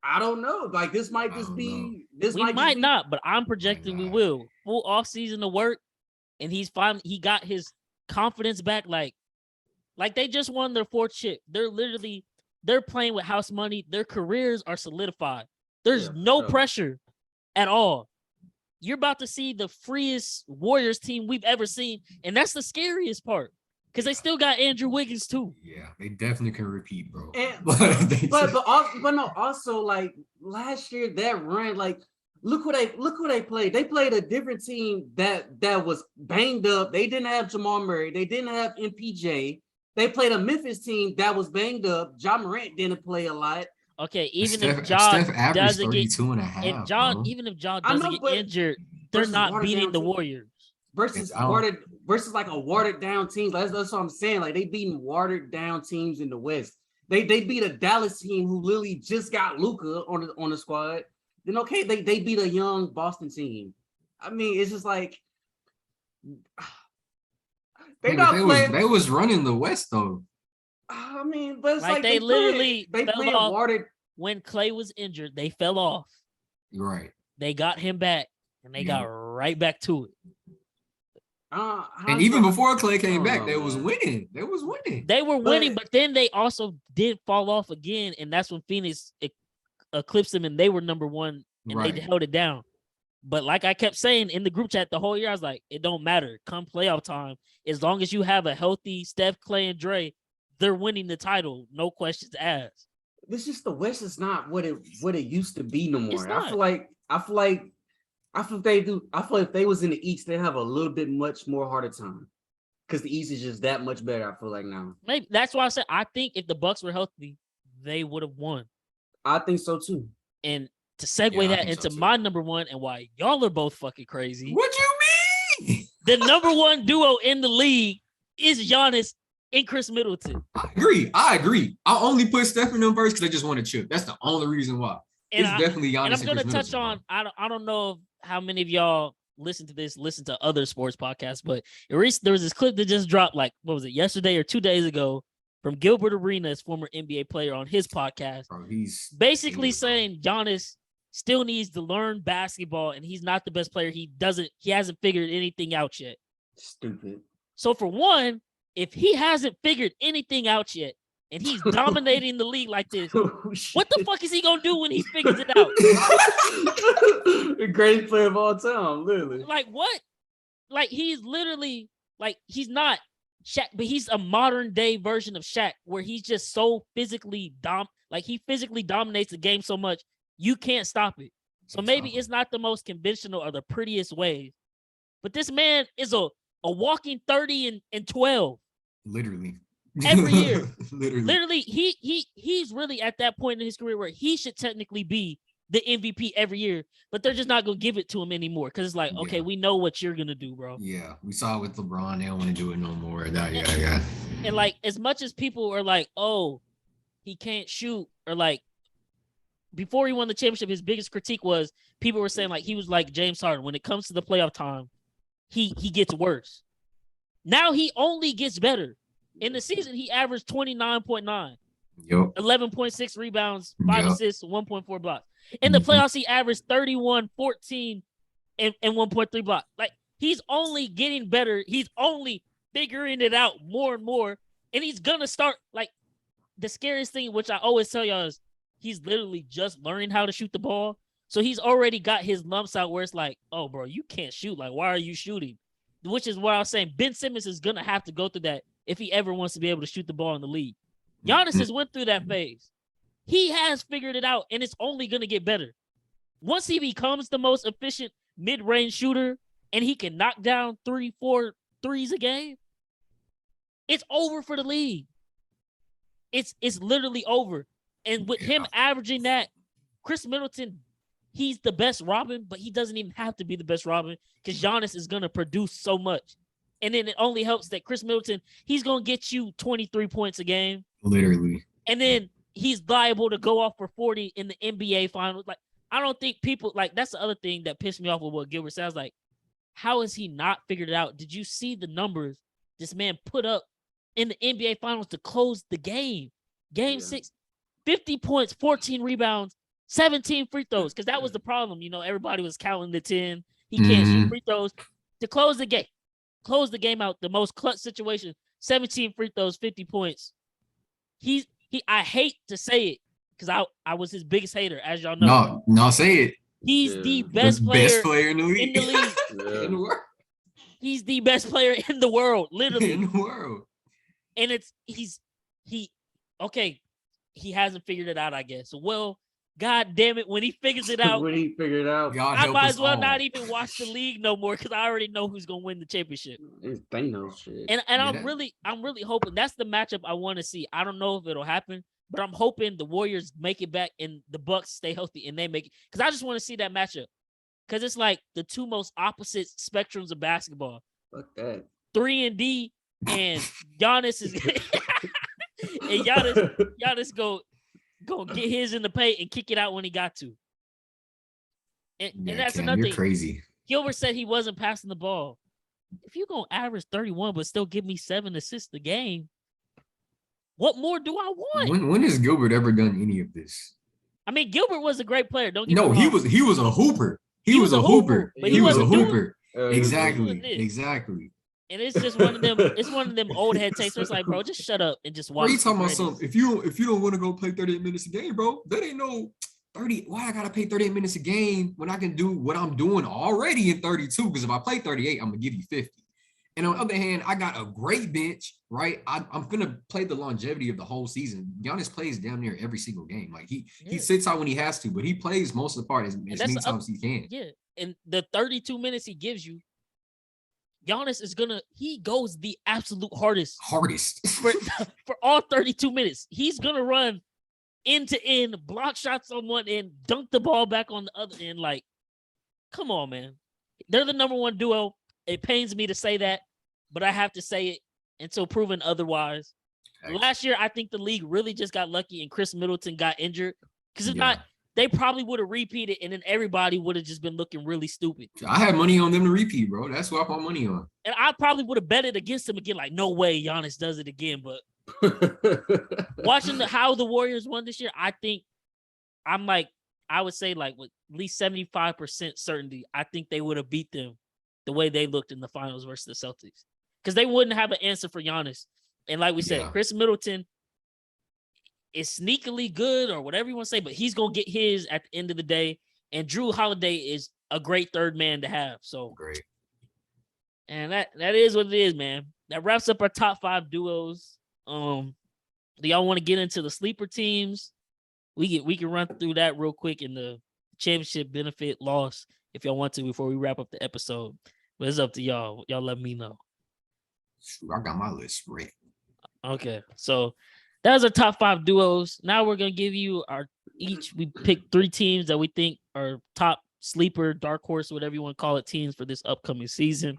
I don't know. Like, this might just be this. We might not, but I'm projecting we will. Full off season of work, and he got his confidence back. Like they just won their 4th chip. They're playing with house money. Their careers are solidified. There's no pressure at all. You're about to see the freest Warriors team we've ever seen, and that's the scariest part because they still got Andrew Wiggins too. Yeah, they definitely can repeat, bro. But no, also like last year that run, like look who they played. They played a different team that was banged up. They didn't have Jamal Murray. They didn't have MPJ. They played a Memphis team that was banged up. Ja Morant didn't play a lot. Okay, even if Ja doesn't get injured, they're not beating the Warriors. Versus like a watered down team. That's what I'm saying. Like they beating watered down teams in the West. They beat a Dallas team who literally just got Luka on the squad. Then okay, they beat a young Boston team. I mean, it's just like they was running the West though. I mean, but it's like they literally fell off watered. When Klay was injured. They fell off. Right. They got him back, and they got right back to it. And even before Klay came back, they was winning. They were winning, but then they also did fall off again, and that's when Phoenix eclipsed them, and they were number 1, and they held it down. But like I kept saying in the group chat the whole year, I was like, it don't matter. Come playoff time, as long as you have a healthy Steph, Klay, and Dre, they're winning the title, no questions asked. It's just the West is not what it used to be no more. I feel like if they was in the East, they have a little bit much more harder time because the East is just that much better. I feel like now. Maybe that's why I said I think if the Bucks were healthy, they would have won. I think so too. And to segue Yeah, I that think so into too. my number one and why y'all are both fucking crazy. What you mean? The number one duo in the league is Giannis and Chris Middleton. I agree. I only put Steph in them first because I just want to chip. That's the only reason why. And It's definitely Giannis and I'm gonna Chris touch Middleton, on. I don't know how many of y'all listen to other sports podcasts, but there was this clip that just dropped. Like, what was it, yesterday or 2 days ago, from Gilbert Arenas, former NBA player, on his podcast, bro. He's basically saying Giannis still needs to learn basketball, and he's not the best player. He hasn't figured anything out yet. Stupid. So for one, if he hasn't figured anything out yet, and he's dominating the league like this, what the fuck is he gonna do when he figures it out? The greatest player of all time, literally. Like what? Like he's literally like he's not Shaq, but he's a modern day version of Shaq, where he's just so physically he physically dominates the game so much you can't stop it. So maybe it's not the most conventional or the prettiest way, but this man is a walking 30 and 12 literally every year. literally. He's really at that point in his career where he should technically be the MVP every year, but they're just not gonna give it to him anymore because it's like, okay, we know what you're gonna do, bro. Yeah, we saw it with LeBron. They don't want to do it no more. Yeah. And like, as much as people are like, oh, he can't shoot, or like, before he won the championship, his biggest critique was people were saying like he was like James Harden. When it comes to the playoff time, he gets worse. Now he only gets better. In the season, he averaged 29.9, 11.6 rebounds, 5 assists, 1.4 blocks. In the playoffs, he averaged 31, 14, and 1.3 blocks. Like, he's only getting better. He's only figuring it out more and more. And he's gonna start, like, the scariest thing, which I always tell y'all, is he's literally just learning how to shoot the ball. So he's already got his lumps out where it's like, oh, bro, you can't shoot. Like, why are you shooting? Which is what I was saying. Ben Simmons is gonna have to go through that if he ever wants to be able to shoot the ball in the league. Giannis has went through that phase. He has figured it out, and it's only going to get better. Once he becomes the most efficient mid-range shooter and he can knock down 3-4 threes a game, it's over for the league. It's literally over. And with him averaging that, Chris Middleton, he's the best Robin, but he doesn't even have to be the best Robin because Giannis is going to produce so much. And then it only helps that Chris Middleton, he's going to get you 23 points a game. Literally. And then he's liable to go off for 40 in the NBA finals. Like, I don't think people, like, that's the other thing that pissed me off with what Gilbert sounds like. How has he not figured it out? Did you see the numbers this man put up in the NBA finals to close the game? Game 6, 50 points, 14 rebounds, 17 free throws. Because that was the problem. You know, everybody was counting the 10. He can't shoot free throws. To close the game. Close the game out, the most clutch situation, 17 free throws, 50 points. I hate to say it because I was his biggest hater, as y'all know. No, say it. He's the best player in the league. In the world. He's the best player in the world, literally. In the world. And he hasn't figured it out, I guess. Well, God damn it, when he figures it out, I might as well not even watch the league no more because I already know who's gonna win the championship. It's Thanos shit. And I'm really hoping that's the matchup I want to see. I don't know if it'll happen, but I'm hoping the Warriors make it back and the Bucks stay healthy and they make it, because I just want to see that matchup. Because it's like the two most opposite spectrums of basketball. Fuck that. 3-and-D and Giannis is and Giannis go get his in the paint and kick it out when he got to. And that's Cam, another you're thing. Crazy. Gilbert said he wasn't passing the ball. If you're going to average 31 but still give me 7 assists a game, what more do I want? When has Gilbert ever done any of this? I mean, Gilbert was a great player. Don't get me wrong. He was a hooper. He was a hooper. But he was a wasn't hooper. Exactly. And it's just one of them. It's one of them old head takes where it's like, bro, just shut up and just watch. What are you talking about? Something? If you don't want to go play 38 minutes a game, bro, that ain't no 30. Why I gotta play 38 minutes a game when I can do what I'm doing already in 32? Because if I play 38, I'm gonna give you 50. And on the other hand, I got a great bench, right? I'm gonna play the longevity of the whole season. Giannis plays damn near every single game. Like he sits out when he has to, but he plays most of the part as many times he can. Yeah, and the 32 minutes he gives you, Giannis he goes the absolute hardest for all 32 minutes. He's gonna run end to end, block shots on one end, dunk the ball back on the other end. Like, come on, man. They're the number one duo. It pains me to say that, but I have to say it until proven otherwise. Last year, I think the league really just got lucky and Chris Middleton got injured. Because if not, they probably would have repeated and then everybody would have just been looking really stupid. I had money on them to repeat, bro. That's what I put money on. And I probably would have betted against them again. Like, no way Giannis does it again. But watching how the Warriors won this year, I think I would say like with at least 75% certainty, I think they would have beat them the way they looked in the finals versus the Celtics. Because they wouldn't have an answer for Giannis. And like we said, Chris Middleton is sneakily good or whatever you want to say, but he's going to get his at the end of the day. And Drew Holiday is a great third man to have. So great. And that is what it is, man. That wraps up our top 5 duos. Do y'all want to get into the sleeper teams? We can run through that real quick in the championship benefit loss if y'all want to before we wrap up the episode. But it's up to y'all. Y'all let me know. I got my list ready. Okay, so that was our top 5 duos. Now we're gonna give you we picked 3 teams that we think are top sleeper, dark horse, whatever you want to call it, teams for this upcoming season.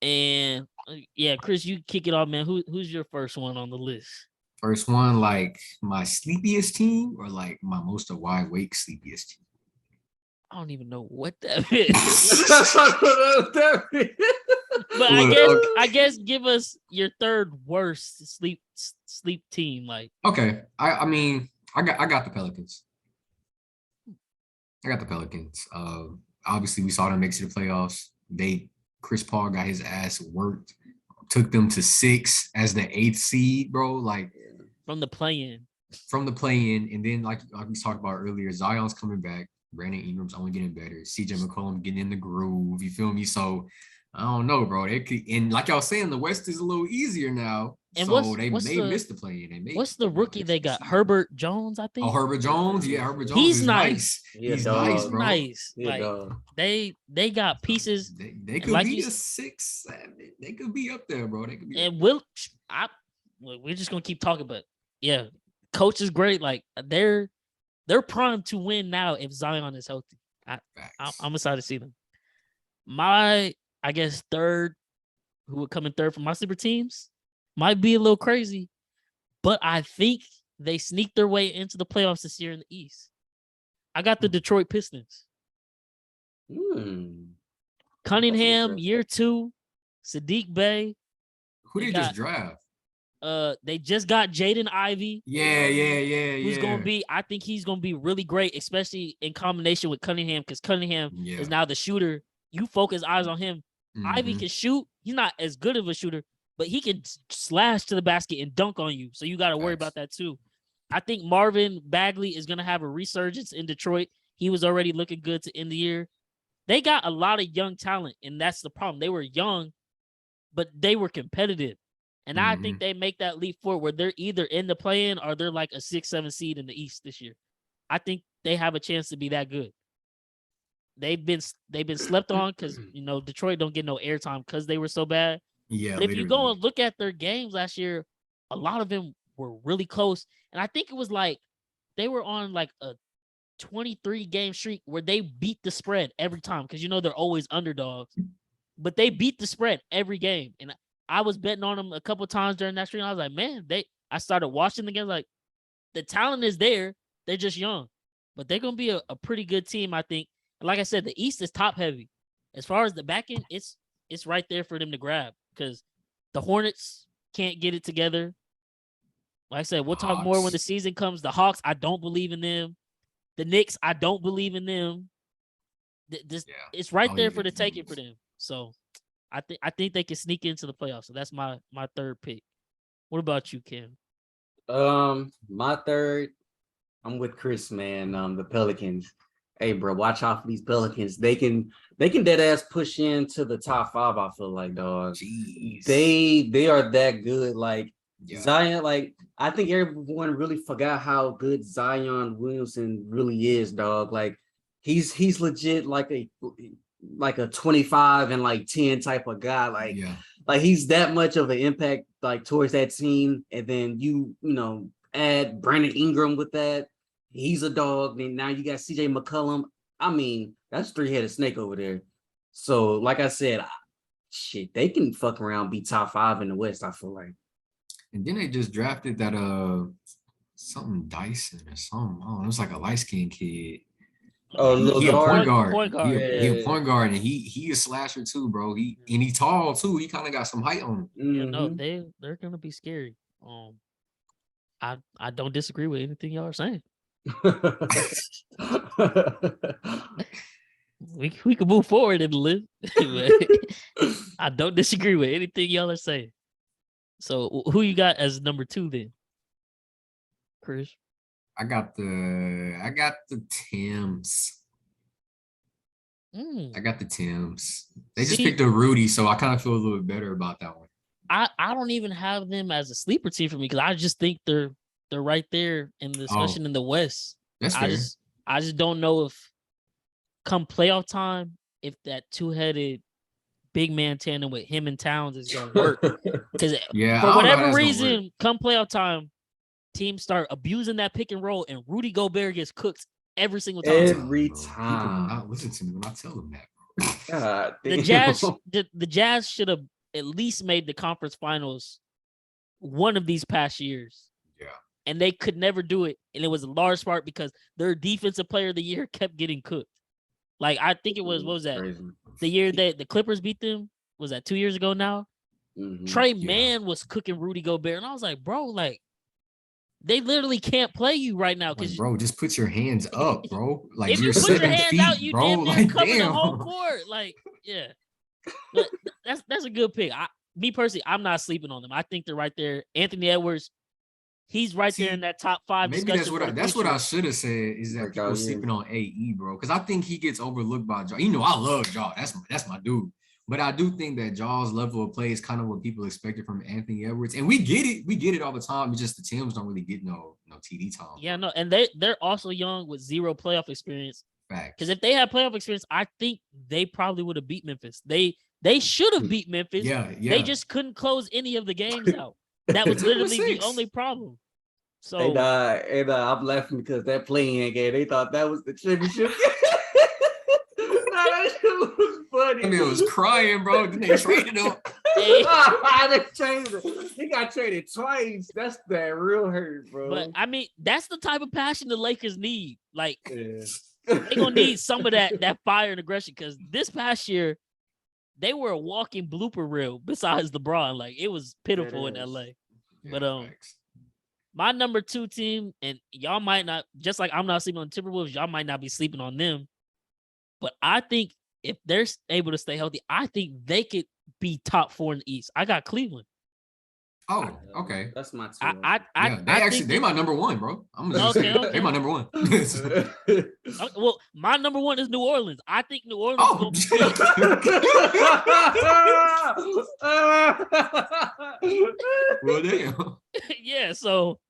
And yeah, Chris, you kick it off, man. Who's your first one on the list? First one, like my sleepiest team or like my most wide awake sleepiest team? I don't even know what that is. But I guess give us your third worst sleep team. Like, okay, I mean I got the Pelicans. I got the Pelicans. Obviously we saw them make it to the playoffs. Chris Paul got his ass worked, took them to 6 as the 8th seed, bro. Like from the play-in, and then like we talked about earlier, Zion's coming back. Brandon Ingram's only getting better. CJ McCollum getting in the groove. You feel me? So I don't know, bro. And like y'all saying, the West is a little easier now. And so they missed the play-in. What's the rookie they got? Herbert Jones, I think. Oh, Herbert Jones. Yeah, Herbert Jones. He's nice. He's nice, bro. Nice. Like they got pieces. They could like be a 6, 7. They could be up there, bro. They could be. And we're just gonna keep talking, but yeah, coach is great. Like they're primed to win now if Zion is healthy. I'm excited to see them. My, I guess, third, who would come in third for my sleeper teams, might be a little crazy, but I think they sneaked their way into the playoffs this year in the East. I got the Detroit Pistons. Cunningham, year 2, Sadiq Bey. Who did just draft? They just got Jaden Ivey. Yeah. Who's gonna be? I think he's gonna be really great, especially in combination with Cunningham, because Cunningham is now the shooter. You focus eyes on him. Ivy can shoot. He's not as good of a shooter, but he can slash to the basket and dunk on you. So you got to worry about that too. I think Marvin Bagley is gonna have a resurgence in Detroit. He was already looking good to end the year. They got a lot of young talent, and that's the problem. They were young, but they were competitive. And I think they make that leap forward where they're either in the play-in or they're like a 6, 7 seed in the East this year. I think they have a chance to be that good. They've been slept on because Detroit don't get no airtime because they were so bad. Yeah. But if you go and look at their games last year, a lot of them were really close. And I think it was like they were on like a 23 game streak where they beat the spread every time because they're always underdogs. But they beat the spread every game. And I was betting on them a couple times during that streak. And I was like, man, I started watching the game. Like, the talent is there. They're just young. But they're going to be a pretty good team, I think. And like I said, the East is top heavy. As far as the back end, it's right there for them to grab because the Hornets can't get it together. Like I said, we'll talk more when the season comes. The Hawks, I don't believe in them. The Knicks, I don't believe in them. It's right there for the taking for them. So I think they can sneak into the playoffs. So that's my third pick. What about you, Kim? My third, I'm with Chris, man. The Pelicans. Hey, bro, watch out for these Pelicans. They can dead ass push into the top 5. I feel like, dog. Jeez. They are that good. Like Zion, like I think everyone really forgot how good Zion Williamson really is, dog. Like he's legit like a 25 and like 10 type of guy. Like he's that much of an impact like towards that team. And then you add Brandon Ingram with that. He's a dog. Then now you got CJ McCollum. I mean, that's 3-headed snake over there. So, like I said, shit, they can fuck around, be top 5 in the West, I feel like. And then they just drafted that something Dyson or something. Oh, it was like a light-skinned kid. Oh, He a point guard. Point guard. He a point guard, and he a slasher too, bro. He tall too. He kind of got some height on him. Yeah, no, they're gonna be scary. I don't disagree with anything y'all are saying. We can move forward in the list. I don't disagree with anything y'all are saying. So who you got as number 2 then, Chris? I got the Tims. I got the Tims. They just picked a Rudy, so I kind of feel a little bit better about that one. I don't even have them as a sleeper team for me because I just think they're right there in the discussion in the West. That's fair. I just don't know if come playoff time, if that 2-headed big man tandem with him and Towns is gonna work. Because for whatever reason, come playoff time, teams start abusing that pick and roll, and Rudy Gobert gets cooked every single time. Every time. People not listen to me when I tell them that, bro. God The Jazz should have at least made the conference finals one of these past years. Yeah. And they could never do it. And it was a large part because their defensive player of the year kept getting cooked. Like, I think it was, what was that? Crazy. The year that the Clippers beat them? Was that 2 years ago now? Mm-hmm. Trey Mann was cooking Rudy Gobert. And I was like, bro, like, they literally can't play you right now. Like, bro, just put your hands up, bro. Like, if you're you put your 7 hands feet, out, you bro. damn near Like, cover the damn. whole court. Like, yeah. But that's a good pick. Me personally, I'm not sleeping on them. I think they're right there. Anthony Edwards, he's right there in that top 5. Maybe that's what I should have said is that people sleeping on AE, bro. Because I think he gets overlooked by Jaw. You know, I love Jaw. That's my dude. But I do think that Jaw's level of play is kind of what people expected from Anthony Edwards. And we get it. We get it all the time. It's just the Tims don't really get no TD time. Yeah, no. And they're also young with 0 playoff experience. Fact. Because if they had playoff experience, I think they probably would have beat Memphis. They should have beat Memphis. Yeah. They just couldn't close any of the games out. That was literally the only problem. So I'm laughing because that play-in game, they thought that was the championship. That shit was funny. I mean, it was crying, bro. Then they traded him. They traded him. He got traded twice. That's that real hurt, bro. But I mean, that's the type of passion the Lakers need. Like, yeah. they're gonna need some of that fire and aggression because this past year they were a walking blooper reel besides LeBron. Like, it was pitiful in LA. Yeah, but my number 2 team, and y'all might not, just like I'm not sleeping on Timberwolves, y'all might not be sleeping on them. But I think if they're able to stay healthy, I think they could be top 4 in the East. I got Cleveland. Oh, okay. That's my 2. They my number 1, bro. I'm gonna say Okay. they my number 1. Well, my number 1 is New Orleans. I think New Orleans. Well, damn. Yeah, so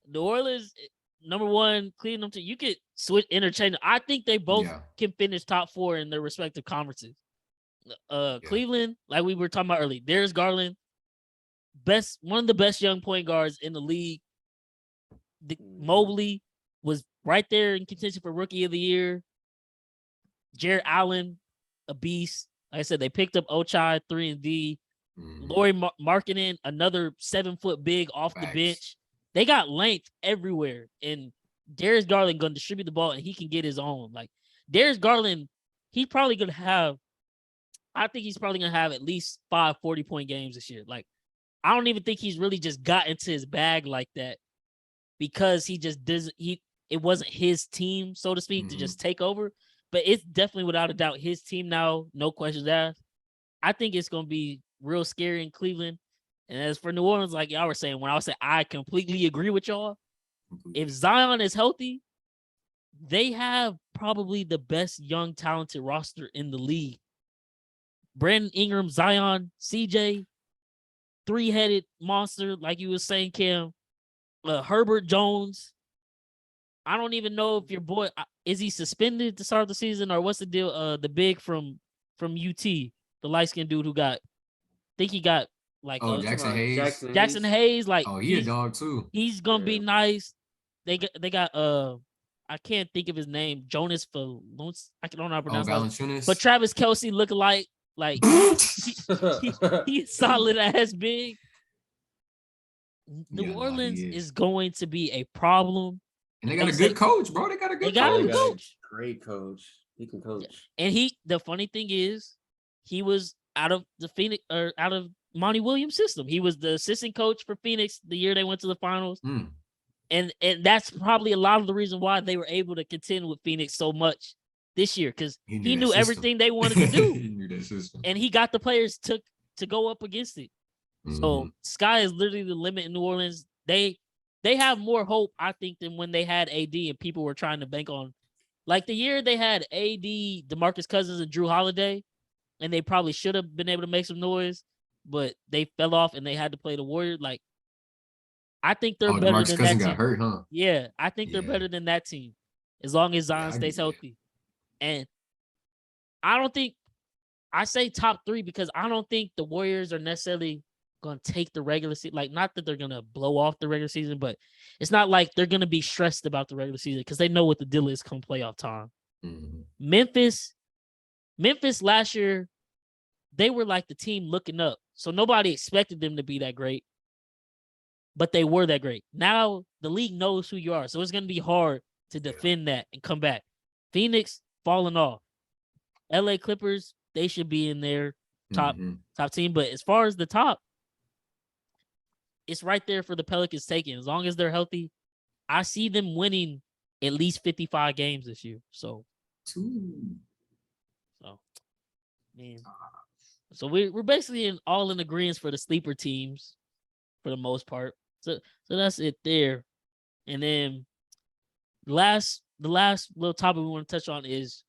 New Orleans number 1, Cleveland 2. You could switch interchange. I think they both can finish top 4 in their respective conferences. Cleveland, like we were talking about earlier, Darius Garland, one of the best young point guards in the league. Mobley was right there in contention for Rookie of the Year. Jared Allen, a beast. Like I said, they picked up Ochai, 3-and-D. Lauri Markkanen, another 7-foot big off the bench. They got length everywhere. And Darius Garland going to distribute the ball, and he can get his own. Like, Darius Garland, he's probably going to have at least 5 40-point games this year. Like, I don't even think he's really just got into his bag like that because he just doesn't. It wasn't his team, so to speak, to just take over. But it's definitely without a doubt his team now. No questions asked. I think it's going to be real scary in Cleveland. And as for New Orleans, like y'all were saying, when I was saying I completely agree with y'all. If Zion is healthy, they have probably the best young talented roster in the league. Brandon Ingram, Zion, CJ, 3-headed monster, like you were saying, Cam. Herbert Jones. I don't even know if your boy is he suspended to start the season or what's the deal? The big from UT, the light-skinned dude who got like Oh, Jackson Hayes. Jackson Hayes, like Oh, he a dog too. He's gonna be nice. They got I can't think of his name. Jonas Valanciunas. I don't know how to pronounce that. Valanciunas. But Travis Kelce looking like he's solid ass big. New Orleans is going to be a problem. And they got a good coach, bro. They got a good coach. Great coach. He can coach. And the funny thing is, he was out of the Phoenix or out of Monty Williams' system. He was the assistant coach for Phoenix the year they went to the finals. And that's probably a lot of the reason why they were able to contend with Phoenix so much this year, because he knew everything they wanted to do. He knew that system. And he got the players to go up against it. So sky is literally the limit in New Orleans. They have more hope, I think, than when they had AD and people were trying to bank on. Like the year they had AD, DeMarcus Cousins, and Drew Holiday, and they probably should have been able to make some noise, but they fell off and they had to play the Warriors. Like, I think they're better DeMarcus than Cousins that team. Got hurt, huh? Yeah, I think they're better than that team as long as Zion stays healthy. And I say top 3 because I don't think the Warriors are necessarily going to take the regular season. Like, not that they're going to blow off the regular season, but it's not like they're going to be stressed about the regular season because they know what the deal is come playoff time. Memphis last year, they were like the team looking up. So nobody expected them to be that great, but they were that great. Now the league knows who you are. So it's going to be hard to defend that and come back. Phoenix falling off. LA Clippers, they should be in their top team. But as far as the top, it's right there for the Pelicans taking. As long as they're healthy, I see them winning at least 55 games this year. So man. So we're basically all in agreement for the sleeper teams for the most part. So that's it there. And then the last little topic we want to touch on is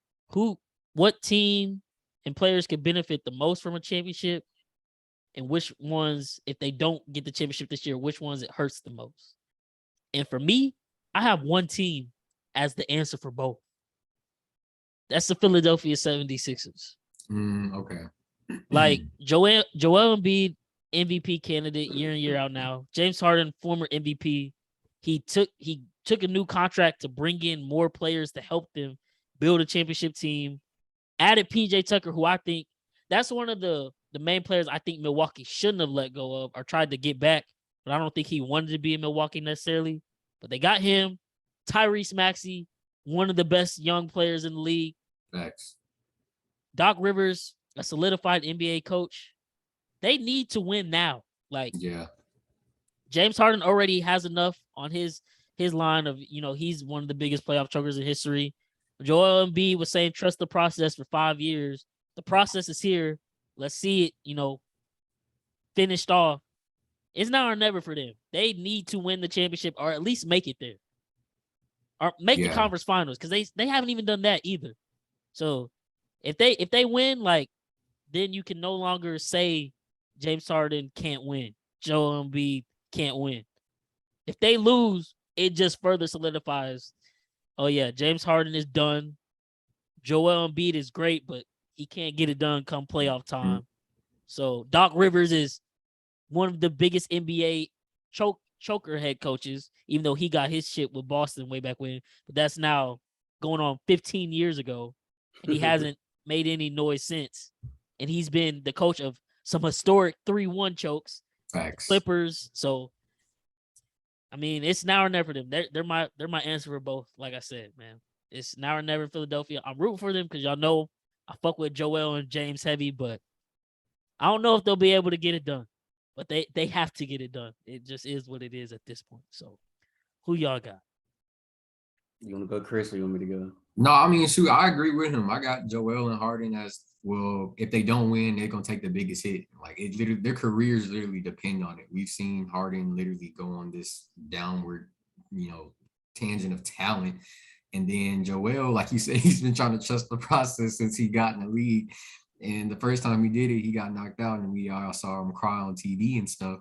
what team and players could benefit the most from a championship, and which ones, if they don't get the championship this year, which ones it hurts the most. And for me, I have one team as the answer for both. That's the Philadelphia 76ers. Okay. Like Joel Embiid, MVP candidate year in, year out now. James Harden, former MVP. He took a new contract to bring in more players to help them build a championship team. Added PJ Tucker, who I think that's one of the main players I think Milwaukee shouldn't have let go of or tried to get back, but I don't think he wanted to be in Milwaukee necessarily. But they got him. Tyrese Maxey, one of the best young players in the league. Facts. Doc Rivers, a solidified NBA coach. They need to win now. Like, James Harden already has enough on his line of, he's one of the biggest playoff chokers in history. Joel Embiid was saying, trust the process for 5 years. The process is here. Let's see it, finished off. It's now or never for them. They need to win the championship or at least make it there. Or make the conference finals, because they haven't even done that either. So if they win, like, then you can no longer say James Harden can't win. Joel Embiid can't win. If they lose, it just further solidifies, oh yeah, James Harden is done. Joel Embiid is great, but he can't get it done come playoff time. So Doc Rivers is one of the biggest NBA choker head coaches, even though he got his shit with Boston way back when. But that's now going on 15 years ago, and he hasn't made any noise since. And he's been the coach of some historic 3-1 chokes. Facts. Clippers. So, I mean, it's now or never for them. They're my answer for both. Like I said, man, it's now or never in Philadelphia. I'm rooting for them because y'all know I fuck with Joel and James heavy, but I don't know if they'll be able to get it done. But they have to get it done. It just is what it is at this point. So, who y'all got? You want to go, Chris, or you want me to go? No, I mean, shoot, I agree with him. I got Joel and Harden as, well, if they don't win, they're going to take the biggest hit. Like, their careers literally depend on it. We've seen Harden literally go on this downward, tangent of talent. And then Joel, like you said, he's been trying to trust the process since he got in the league. And the first time he did it, he got knocked out, and we all saw him cry on TV and stuff.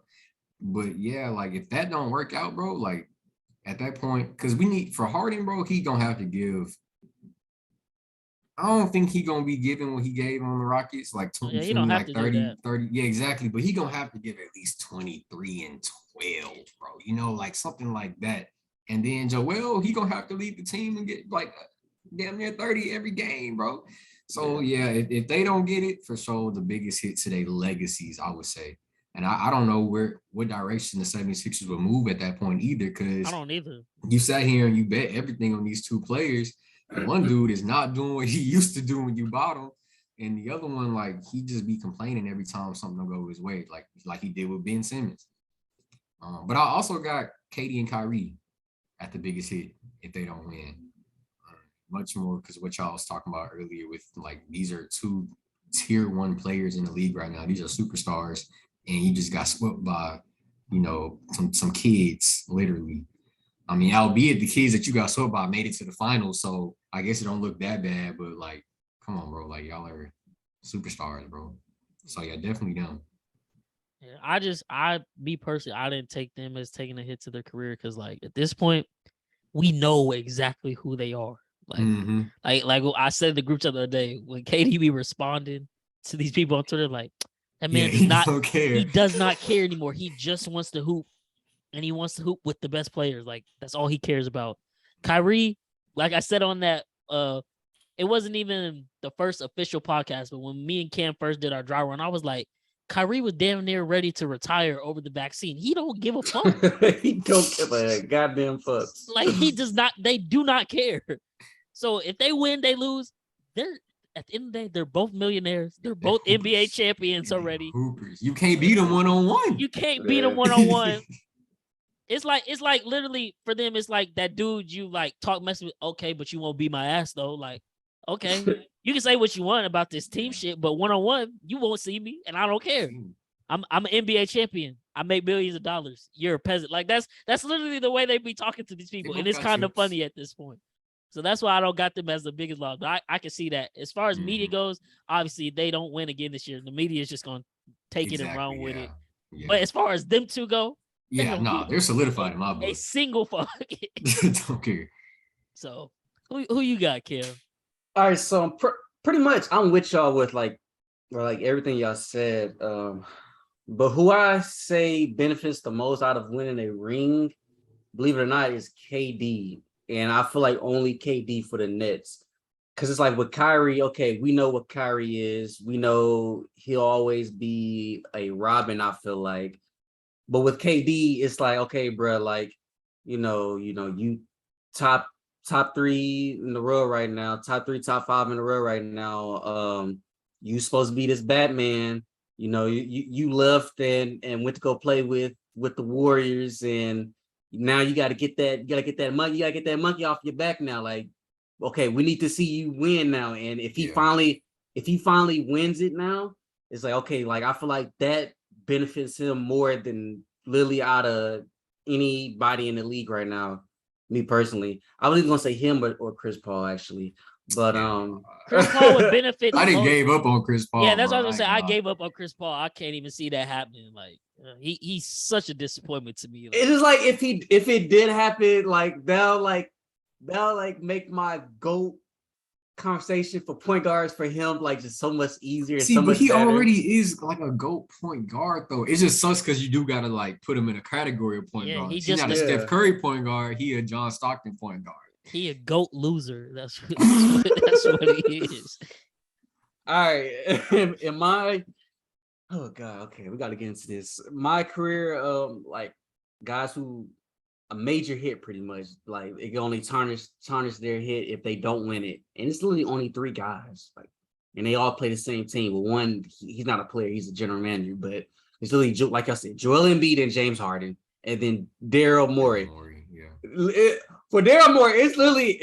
But yeah, like, if that don't work out, bro, like, at that point, because we need, for Harden, bro, he gonna have to give I don't think he gonna be giving what he gave on the Rockets, like Yeah, 20, he don't have like to 30, do that. 30. Yeah, exactly. But he gonna have to give at least 23 and 12, bro. You know, like something like that. And then Joel, he gonna have to lead the team and get like damn near 30 every game, bro. So yeah, if they don't get it, for sure, the biggest hit to their legacies, I would say. And I don't know what direction the 76ers will move at that point either, I because don't either. you sat here and you bet everything on these two players. And one dude is not doing what he used to do when you bought him. And the other one, like, he just be complaining every time something don't go his way, like he did with Ben Simmons. But I also got Katie and Kyrie at the biggest hit if they don't win. Much more because what y'all was talking about earlier with, like, these are two tier 1 players in the league right now. These are superstars, and you just got swept by, you know, some kids, literally. I mean, albeit the kids that you got swept by made it to the finals, so I guess it don't look that bad. But like, come on, bro, like y'all are superstars, bro. So yeah, definitely them. Yeah, me personally, I didn't take them as taking a hit to their career because, like, at this point, we know exactly who they are. Like, like I said in the group chat the other day, when KD responding to these people on Twitter, like, that man does not care. He does not care anymore. He just wants to hoop, and he wants to hoop with the best players. Like, that's all he cares about. Kyrie, like I said on that, it wasn't even the first official podcast, but when me and Cam first did our dry run, I was like, Kyrie was damn near ready to retire over the vaccine. He don't give a fuck. He don't give a goddamn fuck. Like, he does not. They do not care. So if they win, they lose. They're at the end of the day, they're both millionaires. They're both NBA champions already. Hoopers. You can't beat them one-on-one. You can't beat them one-on-one. It's like literally for them, it's like that dude you like talk mess with. Okay, but you won't beat my ass though. Like, okay, you can say what you want about this team shit, but one-on-one, you won't see me, and I don't care. I'm an NBA champion. I make millions of dollars. You're a peasant. Like, that's literally the way they be talking to these people, and it's kind of funny at this point. So that's why I don't got them as the biggest loss. But I can see that. As far as media goes, obviously they don't win again this year. The media is just gonna take it and run with it. Yeah. But as far as them two go, they're solidified in my book. A single fuck. Don't care. So who you got, Kim? All right, so pretty much I'm with y'all with like everything y'all said. But who I say benefits the most out of winning a ring, believe it or not, is KD. And I feel like only KD for the Nets. Because it's like with Kyrie, okay, we know what Kyrie is. We know he'll always be a Robin, I feel like. But with KD, it's like, okay, bro, like, you top 3 in the row right now, top 3, top 5 in a row right now. You supposed to be this Batman. You know, you left and went to go play with the Warriors, and now you got to get that monkey off your back now. Like, okay, we need to see you win now. And if he finally wins it now, it's like, okay, like I feel like that benefits him more than literally out of anybody in the league right now. Me personally, I was even gonna say him or Chris Paul actually, but Chris Paul would benefit. I didn't gave up on Chris Paul. Yeah, that's what I was gonna say. I gave up on Chris Paul. I can't even see that happening. Like, he's such a disappointment to me. Like, it's just like if it did happen, like that'll make my GOAT conversation for point guards for him like just so much easier. See, but he already is like a GOAT point guard though. It just sucks because you do gotta like put him in a category of point guard. He's not a Steph Curry point guard. He a John Stockton point guard. He a GOAT loser. That's what he is. All right, in my oh god, okay, we got to get into this. My career, like guys who a major hit, pretty much like it can only tarnish their hit if they don't win it, and it's literally only 3 guys, like, and they all play the same team. But one, he's not a player; he's a general manager. But it's literally like I said, Joel Embiid and James Harden, and then Daryl Morey. For Daryl Morey, it's literally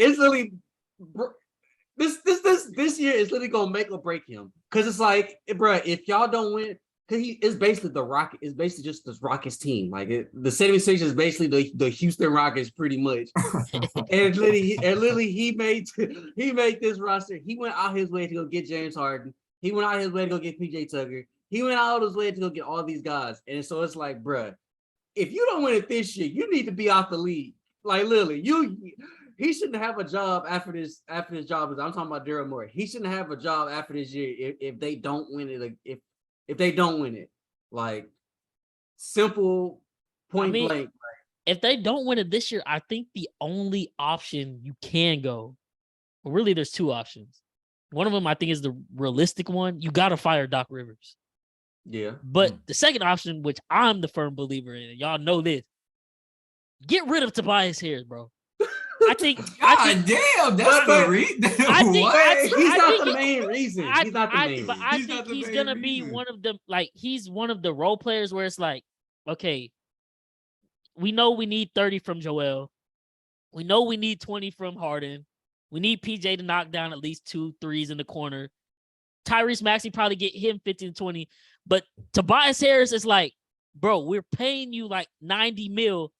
this year is literally gonna make or break him, because it's like, bro, if y'all don't win, because it's basically the Rocket. It's basically just this Rockets team. Like the 76ers is basically the Houston Rockets, pretty much. and literally, he made this roster. He went out his way to go get James Harden. He went out his way to go get PJ Tucker. He went out his way to go get all these guys. And so it's like, bro, if you don't win it this year, you need to be out the league. Like literally, he shouldn't have a job after this job is. I'm talking about Daryl Morey. He shouldn't have a job after this year if they don't win it. Like, if they don't win it, like simple point blank. If they don't win it this year, I think the only option you can go, well, really, there's two options. One of them, I think, is the realistic one. You got to fire Doc Rivers. Yeah. But the second option, which I'm the firm believer in, and y'all know this, get rid of Tobias Harris, bro. I think. Damn, that's the reason. He's not the main reason. He's not the main reason. But I think he's gonna be one of them. Like, he's one of the role players where it's like, okay, we know we need 30 from Joel. We know we need 20 from Harden. We need PJ to knock down at least 2 threes in the corner. Tyrese Maxey probably get him 15 to 20. But Tobias Harris is like, bro, we're paying you like 90 mil.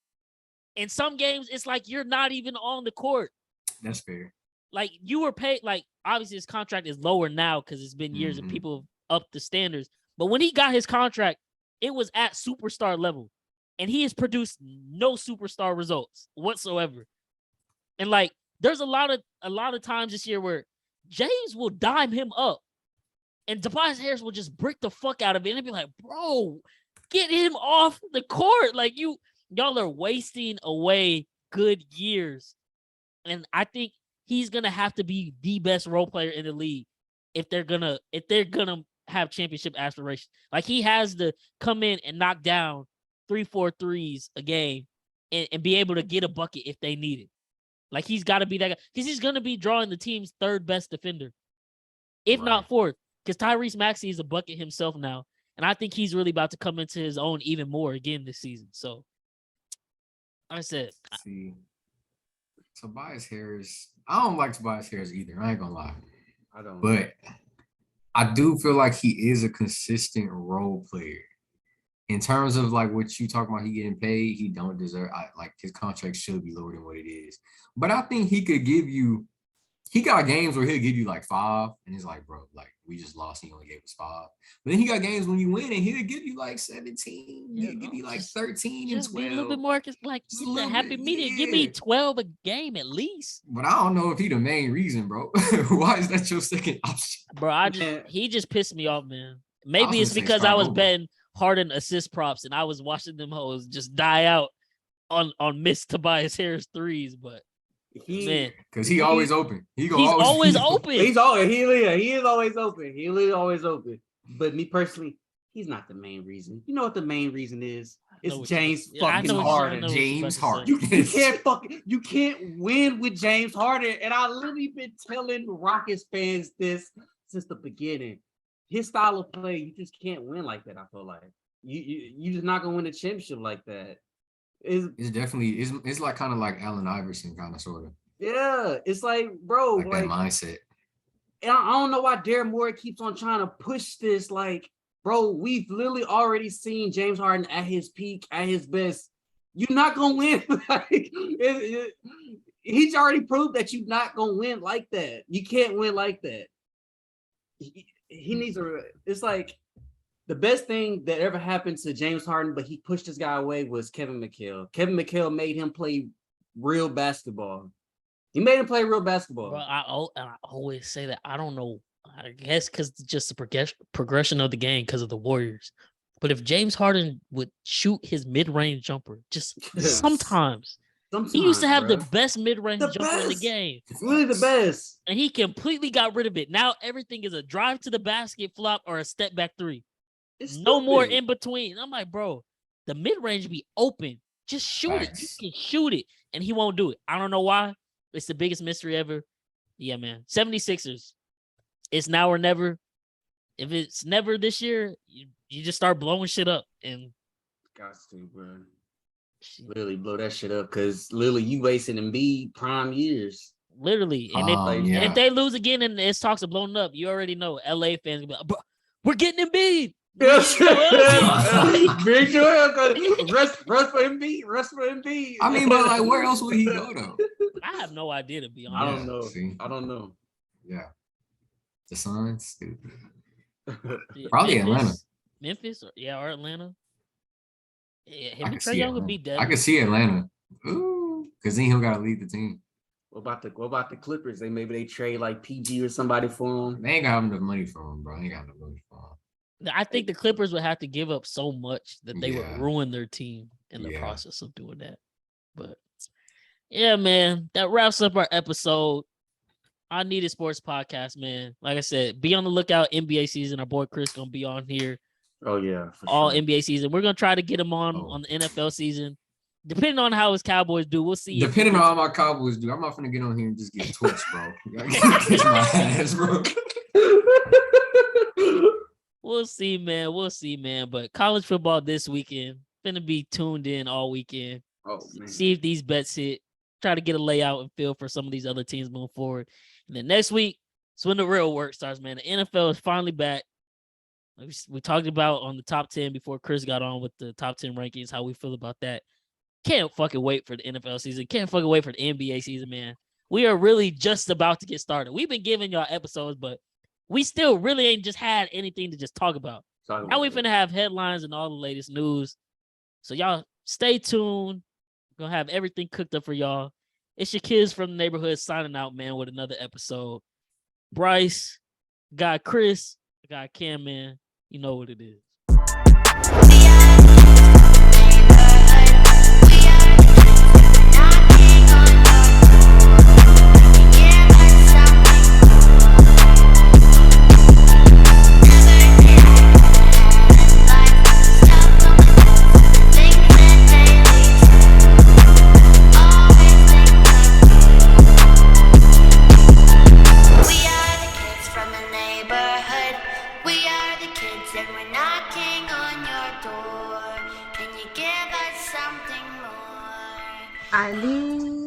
In some games, it's like you're not even on the court. That's fair. Like, you were paid, like, obviously his contract is lower now because it's been years and people have upped the standards. But when he got his contract, it was at superstar level. And he has produced no superstar results whatsoever. And like, there's a lot of times this year where James will dime him up and Tobias Harris will just brick the fuck out of it and be like, bro, get him off the court. Like, y'all are wasting away good years. And I think he's gonna have to be the best role player in the league if they're gonna have championship aspirations. Like, he has to come in and knock down 3-4 threes a game and be able to get a bucket if they need it. Like, he's got to be that guy because he's gonna be drawing the team's third best defender, if not fourth. Because Tyrese Maxey is a bucket himself now, and I think he's really about to come into his own even more again this season. So, like I said, Tobias Harris. I don't like Tobias Harris either. I ain't gonna lie. I don't. But I do feel like he is a consistent role player. In terms of like what you talk about, he getting paid, he don't deserve. Like, his contract should be lower than what it is. But I think he could give you. He got games where he'll give you like 5, and it's like, bro, like, we just lost. He only gave us 5. But then he got games when you win, and he'll give you like 17. He'll give you like 13 and 12. Be a little bit more like the happy medium. Give me 12 a game at least. But I don't know if he the main reason, bro. Why is that your second option, bro? He just pissed me off, man. Maybe it's because I was betting Harden assist props, and I was watching them hoes just die out on missed Tobias Harris threes, but. Because he always open. He's always open. He is always open. He literally always open. But me personally, he's not the main reason. You know what the main reason is? It's James fucking Harden. James Harden. You can't win with James Harden. And I literally been telling Rockets fans this since the beginning. His style of play, you just can't win like that. I feel like you just not gonna win a championship like that. It's definitely it's like kind of like Allen Iverson, kind of sort of. Yeah, it's like, bro, like that mindset. And I don't know why Daryl Morey keeps on trying to push this. Like, bro, we've literally already seen James Harden at his peak, at his best. You're not gonna win. He's already proved that you're not gonna win like that. You can't win like that. He needs a. It's like. The best thing that ever happened to James Harden, but he pushed this guy away, was Kevin McHale. Kevin McHale made him play real basketball. He made him play real basketball. Bro, I always say that. I don't know. I guess because just the progression of the game because of the Warriors. But if James Harden would shoot his mid-range jumper, just sometimes he used to have the best mid-range jumper in the game. It's really the best. And he completely got rid of it. Now everything is a drive to the basket flop or a step back 3. No more in between. I'm like, bro, the mid-range be open. Just shoot it. You can shoot it. And he won't do it. I don't know why. It's the biggest mystery ever. Yeah, man. 76ers. It's now or never. If it's never this year, you just start blowing shit up. And got to, bro. Literally blow that shit up because literally you wasting Embiid prime years. Literally. And, and if they lose again and it's talks of blowing up, you already know LA fans will be like, bro, we're getting Embiid. Yes. Big Joel, rest for Embiid. I mean, but like, where else would he go though? I have no idea, to be honest. I don't know. Yeah, the Suns, stupid. Probably Atlanta, Memphis, or Atlanta. Yeah, him and Trae Young would be dead. I could see Atlanta. Ooh, because then he'll got to lead the team. What about the Clippers? Maybe trade like PG or somebody for them. They ain't got enough money for him, bro. They ain't got enough money for him. I think the Clippers would have to give up so much that they would Yeah. ruin their team in the Yeah. process of doing that. But yeah, man, that wraps up our episode. I Need It Sports Podcast, man. Like I said, be on the lookout. NBA season. Our boy Chris gonna be on here Oh yeah, for all sure. NBA season. We're gonna try to get him on the NFL season. Depending on how his Cowboys do, we'll see. Depending on how my Cowboys do, I'm not gonna get on here and just get torched, bro. Kiss my ass, bro. We'll see, man. We'll see, man. But college football this weekend. Gonna be tuned in all weekend. Oh man. See if these bets hit. Try to get a layout and feel for some of these other teams moving forward. And then next week, it's when the real work starts, man. The NFL is finally back. We talked about on the top 10 before Chris got on with the top 10 rankings, how we feel about that. Can't fucking wait for the NFL season. Can't fucking wait for the NBA season, man. We are really just about to get started. We've been giving y'all episodes, but we still really ain't just had anything to just talk about. Now we finna have headlines and all the latest news. So y'all stay tuned. We're gonna have everything cooked up for y'all. It's your kids from the neighborhood signing out, man, with another episode. Bryce, got Chris, got Cam, man. You know what it is. I need